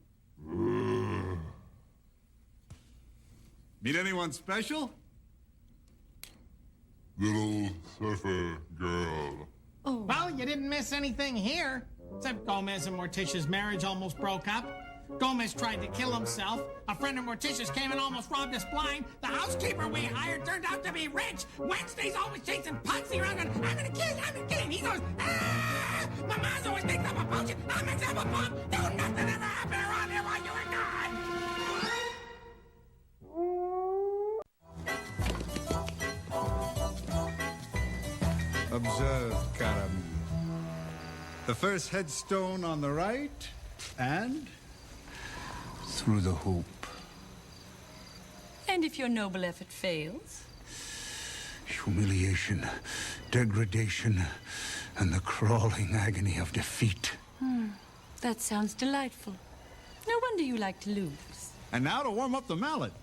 Speaker 2: Meet anyone special?
Speaker 19: Little surfer girl.
Speaker 3: Oh.
Speaker 1: Well, you didn't miss anything here. Except Gomez and Morticia's marriage almost broke up. Gomez tried to kill himself. A friend of Morticia's came and almost robbed us blind. The housekeeper we hired turned out to be rich. Wednesday's always chasing Pugsy around going, I'm gonna kill you, I'm gonna kill you. And he goes, ah! My mom's always makes up a potion. I'll mix up a bomb. Do nothing ever happen around here while you were gone.
Speaker 2: Observe, Karam. The first headstone on the right, and through the hoop.
Speaker 3: And if your noble effort fails?
Speaker 18: Humiliation, degradation, and the crawling agony of defeat.
Speaker 3: That sounds delightful. No wonder you like to lose.
Speaker 2: And now to warm up the mallet.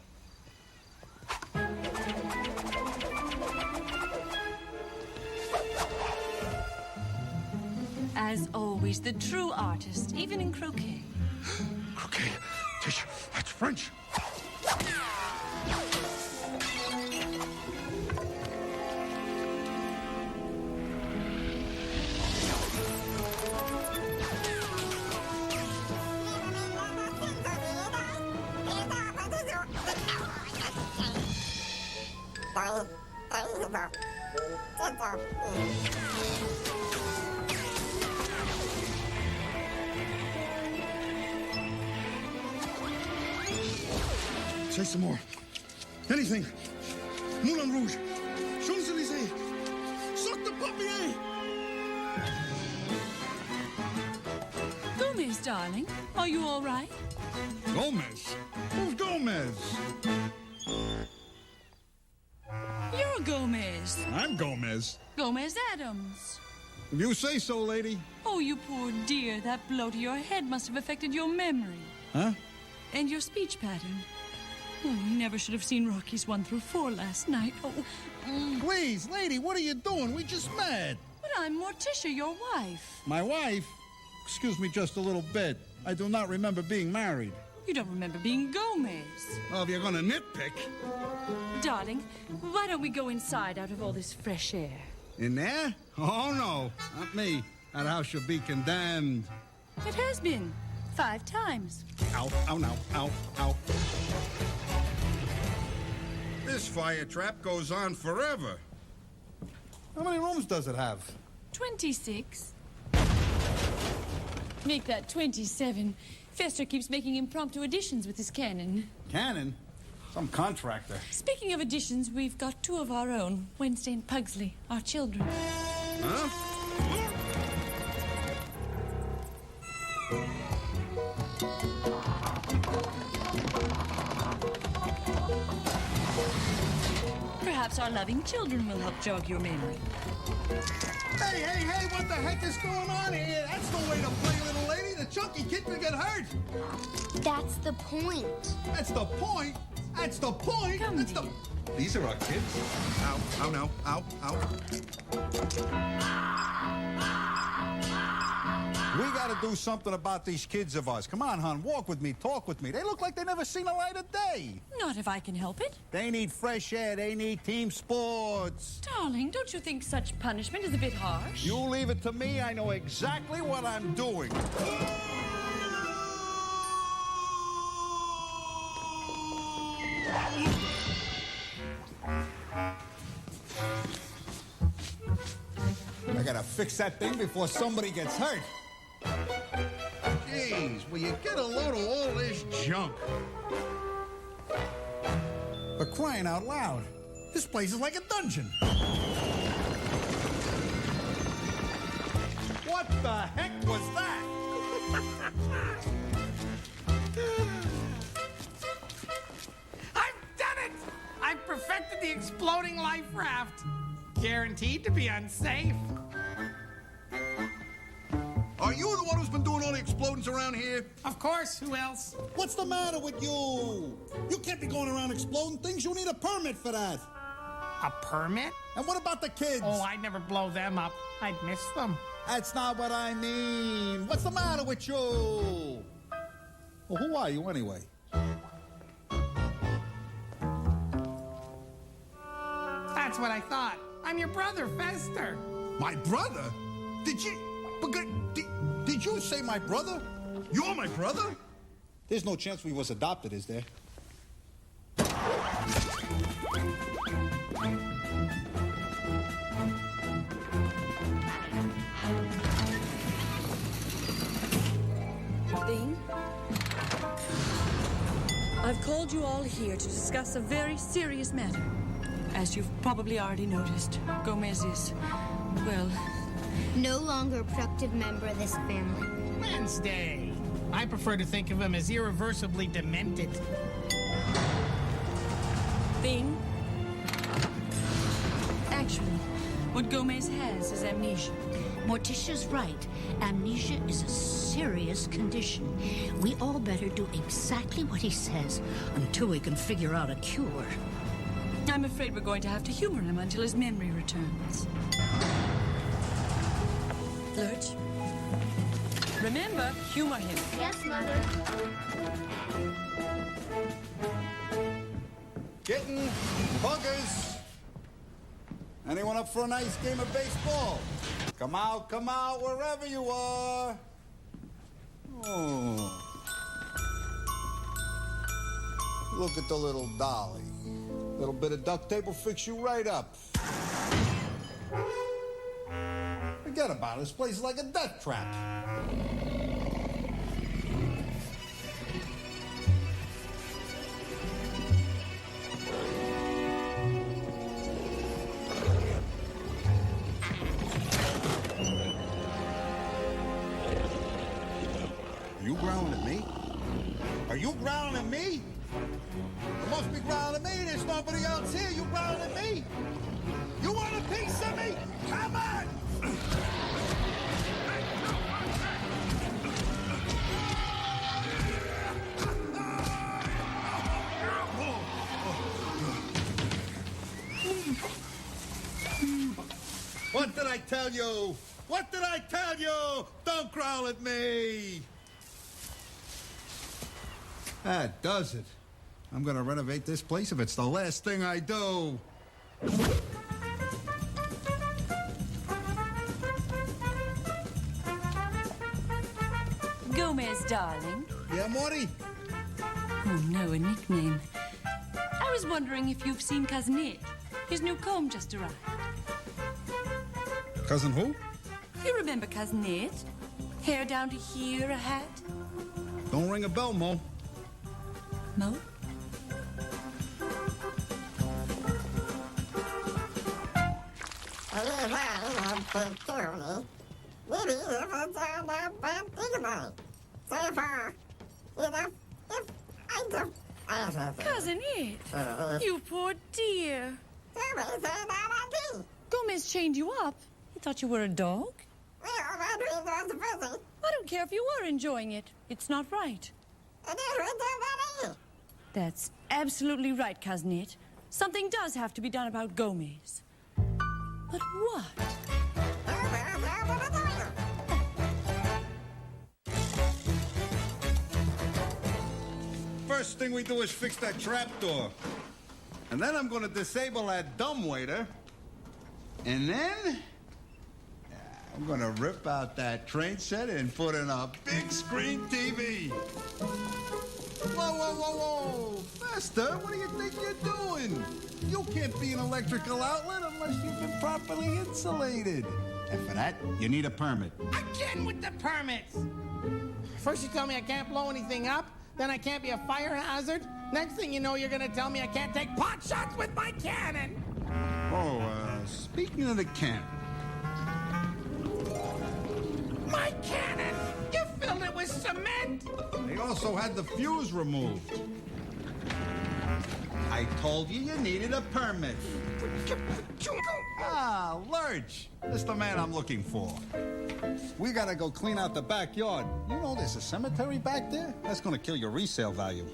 Speaker 3: As always, the true artist, even in croquet.
Speaker 18: Croquet? Tish, that's French.
Speaker 16: Say some more. Anything. Moulin Rouge. Champs-Élysées. Suck the puppy, eh?
Speaker 3: Gomez, darling, are you all right?
Speaker 16: Gomez? Who's Gomez?
Speaker 3: You're Gomez.
Speaker 16: I'm Gomez.
Speaker 3: Gomez Addams.
Speaker 16: If you say so, lady.
Speaker 3: Oh, you poor dear. That blow to your head must have affected your memory.
Speaker 16: Huh?
Speaker 3: And your speech pattern. Oh, you never should have seen Rocky's 1 through 4 last night. Oh.
Speaker 16: Please, lady, what are you doing? We just met.
Speaker 3: But I'm Morticia, your wife.
Speaker 16: My wife? Excuse me just a little bit. I do not remember being married.
Speaker 3: You don't remember being Gomez.
Speaker 16: Well, if you're gonna nitpick.
Speaker 3: Darling, why don't we go inside out of all this fresh air?
Speaker 16: In there? Oh, no. Not me. That house should be condemned.
Speaker 3: It has been. 5 times.
Speaker 16: Ow, ow, now, ow, ow. This fire trap goes on forever. How many rooms does it have?
Speaker 3: 26. Make that 27. Fester keeps making impromptu additions with his cannon.
Speaker 16: Cannon? Some contractor.
Speaker 3: Speaking of additions, we've got 2 of our own. Wednesday and Pugsley, our children.
Speaker 16: Huh?
Speaker 3: Perhaps our loving children will help jog your memory.
Speaker 16: Hey, hey, hey, what the heck is going on here? That's no way to play, little lady. The chunky kid could get hurt.
Speaker 11: That's the point.
Speaker 16: That's the point? That's the point? That's the... These are our kids. Ow, ow, no, ow, ow. We gotta do something about these kids of ours. Come on, hon, walk with me, talk with me. They look like they never seen the light of day.
Speaker 3: Not if I can help it.
Speaker 16: They need fresh air, they need team sports.
Speaker 3: Darling, don't you think such punishment is a bit harsh?
Speaker 16: You leave it to me, I know exactly what I'm doing. I gotta fix that thing before somebody gets hurt. Jeez, will you get a load of all this junk? For crying out loud, this place is like a dungeon. What the heck was that?
Speaker 1: I've done it! I've perfected the exploding life raft. Guaranteed to be unsafe.
Speaker 16: Are you the one who's been doing all the explosions around here?
Speaker 1: Of course, who else?
Speaker 16: What's the matter with you? You can't be going around exploding things. You need a permit for that.
Speaker 1: A permit?
Speaker 16: And what about the kids?
Speaker 1: Oh, I'd never blow them up. I'd miss them.
Speaker 16: That's not what I mean. What's the matter with you? Well, who are you anyway?
Speaker 1: That's what I thought. I'm your brother, Fester.
Speaker 16: My brother? Did you say my brother? You're my brother? There's no chance we was adopted, is there?
Speaker 3: Dean, I've called you all here to discuss a very serious matter. As you've probably already noticed, Gomez is, well...
Speaker 11: no longer a productive member of this family.
Speaker 1: Wednesday. I prefer to think of him as irreversibly demented.
Speaker 3: Thing? Actually, what Gomez has is amnesia.
Speaker 5: Morticia's right. Amnesia is a serious condition. We all better do exactly what he says until we can figure out a cure.
Speaker 3: I'm afraid we're going to have to humor him until his memory returns. Lurch, remember, humor him.
Speaker 6: Yes, Mother.
Speaker 16: Kitten, buggers. Anyone up for a nice game of baseball? Come out, wherever you are. Oh. Look at the little dolly. A little bit of duct tape will fix you right up. Forget about it. This place is like a death trap. Are you growling at me? Are you growling at me? You must be growling at me. There's nobody else here. You growling at me? You want a piece of me? Come on! What did I tell you? What did I tell you? Don't growl at me! That does it. I'm gonna renovate this place if it's the last thing I do.
Speaker 3: Gomez, darling.
Speaker 16: Yeah, Morty?
Speaker 3: Oh, no, a nickname. I was wondering if you've seen Cousin Ed. His new comb just arrived.
Speaker 16: Cousin who?
Speaker 3: You remember Cousin Ed? Hair down to here, a hat.
Speaker 16: Don't ring a bell, Mo.
Speaker 3: Mo? Cousin Ed, you poor dear. Gomez chained you up. He thought you were a dog. I don't care if you were enjoying it. It's not right. That's absolutely right, Cousin Ed. Something does have to be done about Gomez. But what?
Speaker 16: First thing we do is fix that trapdoor. And then I'm gonna disable that dumbwaiter. And then I'm gonna rip out that train set and put in a big screen TV. Whoa, whoa, whoa, whoa! Master, what do you think you're doing? You can't be an electrical outlet unless you've been properly insulated. And for that, you need a permit.
Speaker 1: Again with the permits! First you tell me I can't blow anything up, then I can't be a fire hazard. Next thing you know, you're gonna tell me I can't take pot shots with my cannon!
Speaker 16: Oh, speaking of the cannon.
Speaker 1: My cannon! You filled it with cement!
Speaker 16: They also had the fuse removed. I told you you needed a permit. Ah, Lurch. This is the man I'm looking for. We gotta go clean out the backyard. You know there's a cemetery back there? That's gonna kill your resale value.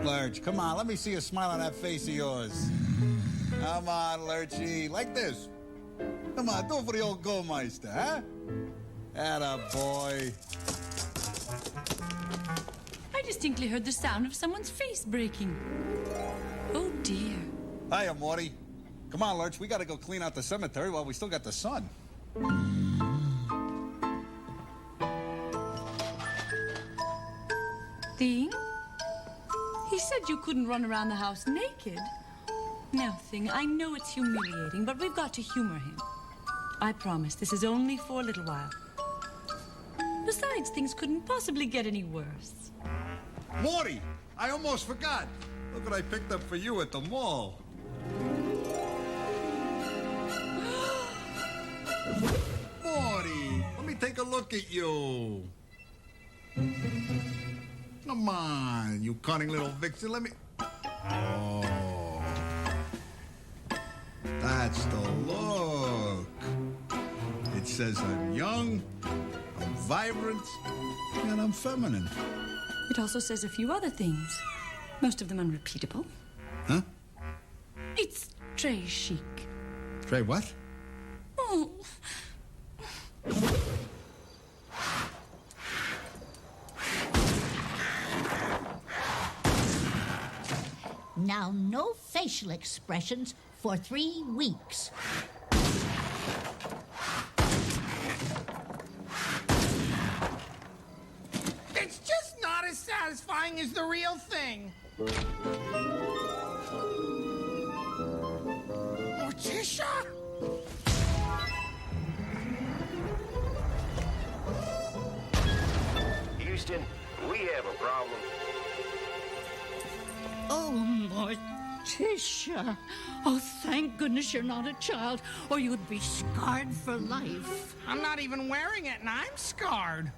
Speaker 16: Lurch, come on, let me see a smile on that face of yours. Come on, Lurchy, like this. Come on, do it for the old Goldmeister, huh? Atta boy.
Speaker 3: I distinctly heard the sound of someone's face breaking. Oh, dear.
Speaker 16: Hiya, Morty. Come on, Lurch, we gotta go clean out the cemetery while we still got the sun.
Speaker 3: Thing? He said you couldn't run around the house naked. Now, Thing, I know it's humiliating, but we've got to humor him. I promise this is only for a little while. Besides, things couldn't possibly get any worse.
Speaker 16: Morty, I almost forgot. Look what I picked up for you at the mall. Morty, let me take a look at you. Come on, you cunning little vixen, let me... Oh. That's the look. It says I'm young, I'm vibrant, and I'm feminine.
Speaker 3: It also says a few other things, most of them unrepeatable.
Speaker 16: Huh?
Speaker 3: It's très chic.
Speaker 16: Trey, what?
Speaker 3: Oh.
Speaker 5: Now, no facial expressions for 3 weeks.
Speaker 1: It's just not as satisfying as the real thing. Morticia?
Speaker 4: Houston, we have a problem.
Speaker 5: Oh, Morticia. Oh, thank goodness you're not a child, or you'd be scarred for life.
Speaker 1: I'm not even wearing it, and I'm scarred.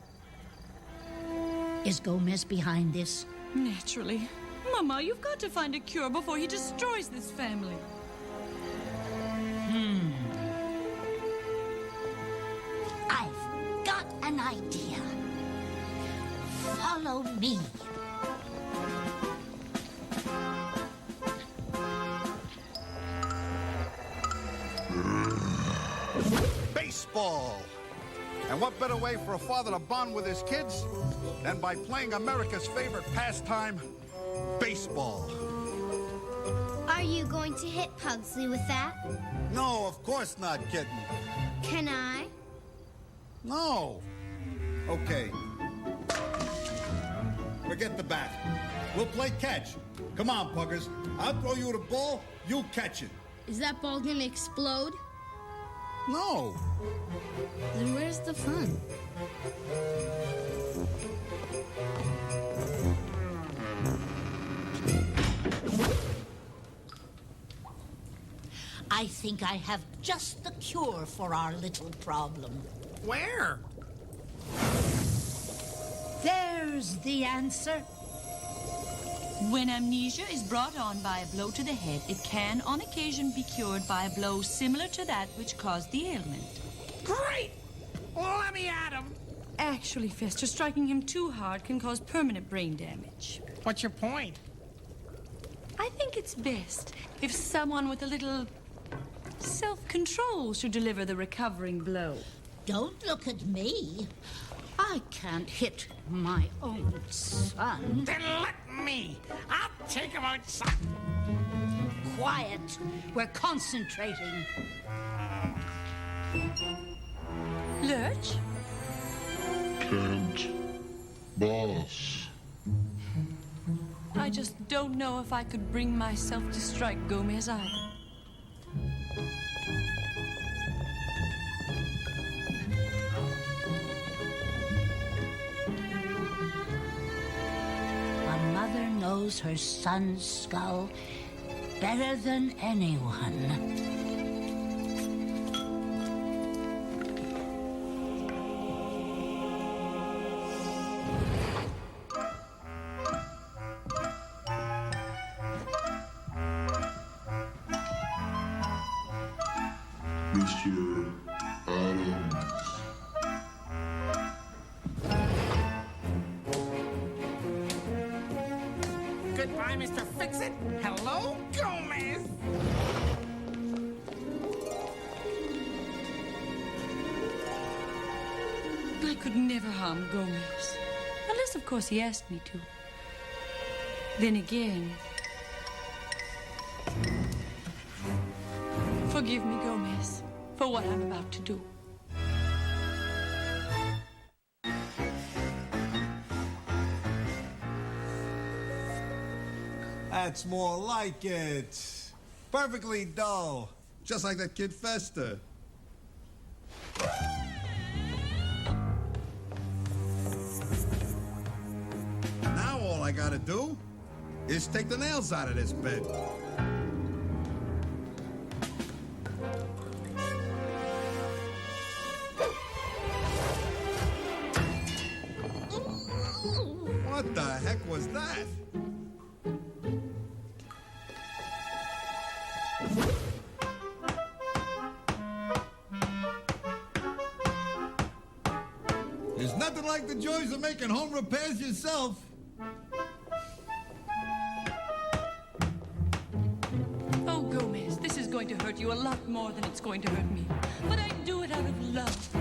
Speaker 5: Is Gomez behind this?
Speaker 3: Naturally. Mama, you've got to find a cure before he destroys this family.
Speaker 5: I've got an idea. Follow me.
Speaker 10: Baseball. And what better way for a father to bond with his kids than by playing America's favorite pastime, baseball.
Speaker 11: Are you going to hit Pugsley with that?
Speaker 10: No, of course not, kitten.
Speaker 11: Can I?
Speaker 10: No. Okay. Forget the bat. We'll play catch. Come on, Puggers. I'll throw you the ball, you catch it.
Speaker 13: Is that ball gonna explode?
Speaker 10: No.
Speaker 13: Then where's the fun?
Speaker 5: I think I have just the cure for our little problem.
Speaker 1: Where?
Speaker 5: There's the answer.
Speaker 3: When amnesia is brought on by a blow to the head, it can, on occasion, be cured by a blow similar to that which caused the ailment.
Speaker 1: Great! Well, let me at him.
Speaker 3: Actually, Fester, striking him too hard can cause permanent brain damage.
Speaker 1: What's your point?
Speaker 3: I think it's best if someone with a little self-control should deliver the recovering blow.
Speaker 5: Don't look at me. I can't hit my own son.
Speaker 1: Then let me. I'll take him outside.
Speaker 5: Quiet. We're concentrating.
Speaker 3: Lurch?
Speaker 19: Can't. Boss.
Speaker 3: I just don't know if I could bring myself to strike Gomez either.
Speaker 5: A mother knows her son's skull better than anyone.
Speaker 19: Mr. Addams.
Speaker 1: Goodbye, Mr. Fix-It. Hello, Gomez.
Speaker 3: I could never harm Gomez. Unless, of course, he asked me to. Then again... Forgive me, Gomez, for what I'm about to do.
Speaker 16: That's more like it. Perfectly dull. Just like that kid Fester. Now all I gotta do is take the nails out of this bed. What the heck was that?
Speaker 2: Nothing like the joys of making home repairs yourself.
Speaker 3: Oh, Gomez, this is going to hurt you a lot more than it's going to hurt me. But I do it out of love.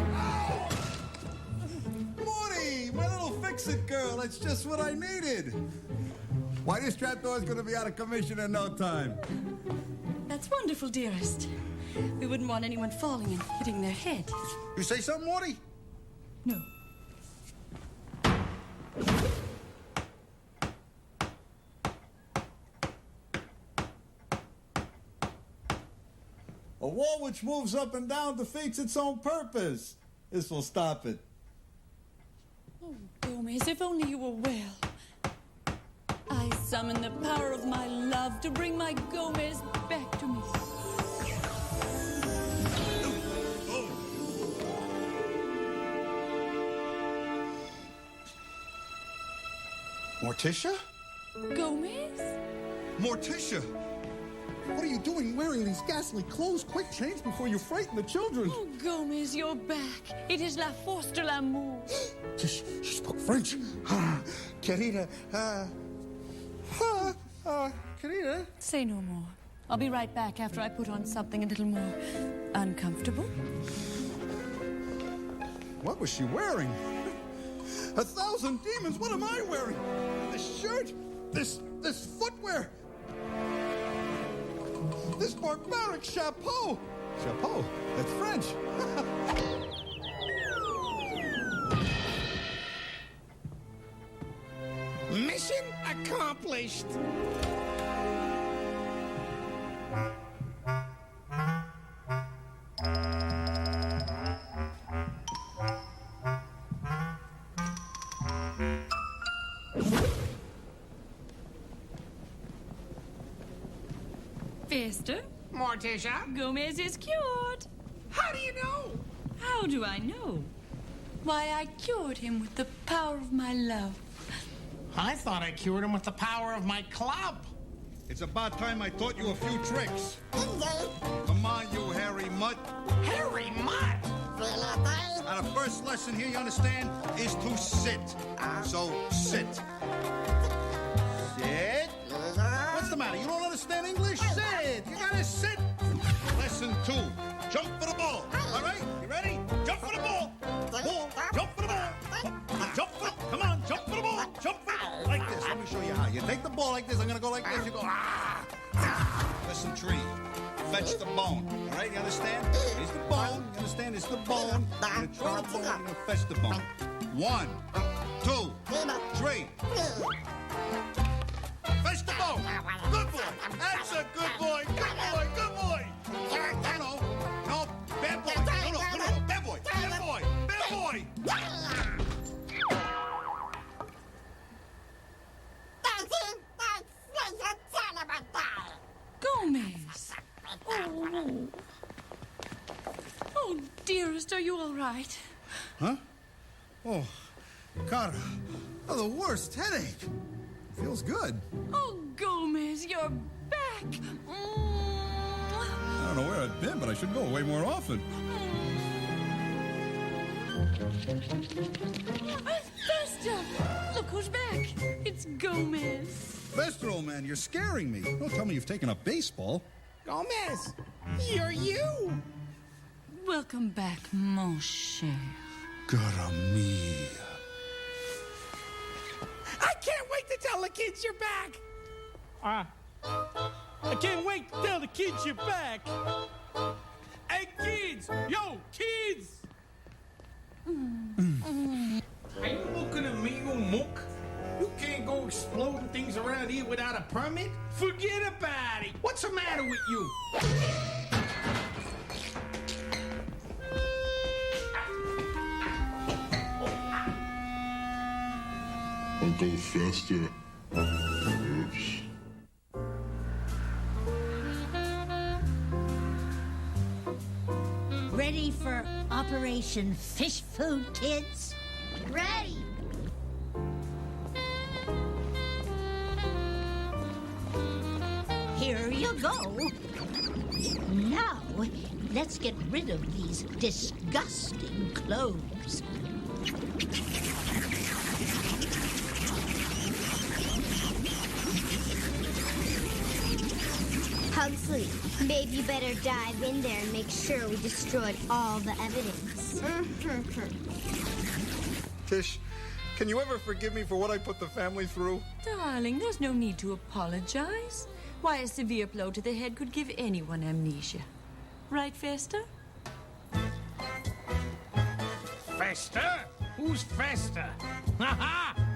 Speaker 2: Morty, my little fix-it girl. That's just what I needed. Why, this trapdoor's gonna be out of commission in no time.
Speaker 3: That's wonderful, dearest. We wouldn't want anyone falling and hitting their head.
Speaker 2: You say something, Morty?
Speaker 3: No.
Speaker 2: A wall which moves up and down defeats its own purpose. This will stop it.
Speaker 3: Oh, Gomez, if only you were well. I summon the power of my love to bring my Gomez back to me.
Speaker 10: Morticia?
Speaker 3: Gomez?
Speaker 10: Morticia! What are you doing wearing these ghastly clothes? Quick, change before you frighten the children.
Speaker 3: Oh, Gomez, you're back. It is la force de l'amour.
Speaker 10: She spoke French. Querida, querida.
Speaker 3: Say no more. I'll be right back after I put on something a little more uncomfortable.
Speaker 10: What was she wearing? 1,000 demons, what am I wearing? This shirt? This footwear? This barbaric chapeau?
Speaker 2: Chapeau? That's French.
Speaker 1: Mission accomplished.
Speaker 3: Mister?
Speaker 1: Morticia?
Speaker 3: Gomez is cured.
Speaker 1: How do you know?
Speaker 3: How do I know? Why, I cured him with the power of my love.
Speaker 1: I thought I cured him with the power of my club.
Speaker 10: It's about time I taught you a few tricks. Come on, you hairy mutt.
Speaker 1: Hairy mutt?
Speaker 10: Now, the first lesson here, you understand, is to sit. So, sit. Sit. What's the matter? You don't understand English? Sit. You gotta sit. Lesson 2. Jump for the ball. All right? You ready? Jump for the ball. Ball. Jump for the ball. Jump for the... Come on, jump for the ball. Jump for the... Like this. Let me show you how. You take the ball like this. I'm gonna go like this. You go... Lesson 3. Fetch the bone. All right? You understand? Here's the bone. You understand? It's the bone. You're gonna try the bone. You're gonna fetch the bone. 1, 2, 3. Fetch the bone. Good boy. That's a good boy. Good boy. Good boy. No. Bad boy. No. Bad boy. Bad boy. Bad boy.
Speaker 3: Gomez. Oh, dearest, are you all right?
Speaker 10: Huh? Oh, God. Oh, the worst headache. Feels good.
Speaker 3: Oh, Gomez, you're back.
Speaker 2: I don't know where I've been, but I should go away more often.
Speaker 3: Vesta! Look who's back. It's Gomez.
Speaker 10: Vesta, old man, you're scaring me. Don't tell me you've taken up baseball.
Speaker 1: Gomez, you're you.
Speaker 3: Welcome back, mon cher.
Speaker 10: Cara mia.
Speaker 1: I can't wait to tell the kids you're back.
Speaker 8: I can't wait to tell the kids you're back. Hey, kids! Yo, kids!
Speaker 1: Are you looking at me, you mook? You can't go exploding things around here without a permit? Forget about it. What's the matter with you?
Speaker 19: Uncle Fester. Oops.
Speaker 5: Ready for Operation Fish Food, kids?
Speaker 11: Ready.
Speaker 5: Here you go. Now, let's get rid of these disgusting clothes.
Speaker 11: Pugsley, maybe you better dive in there and make sure we destroyed all the evidence.
Speaker 2: Tish, can you ever forgive me for what I put the family through?
Speaker 3: Darling, there's no need to apologize. Why, a severe blow to the head could give anyone amnesia. Right, Fester?
Speaker 8: Fester? Who's Fester? Ha ha!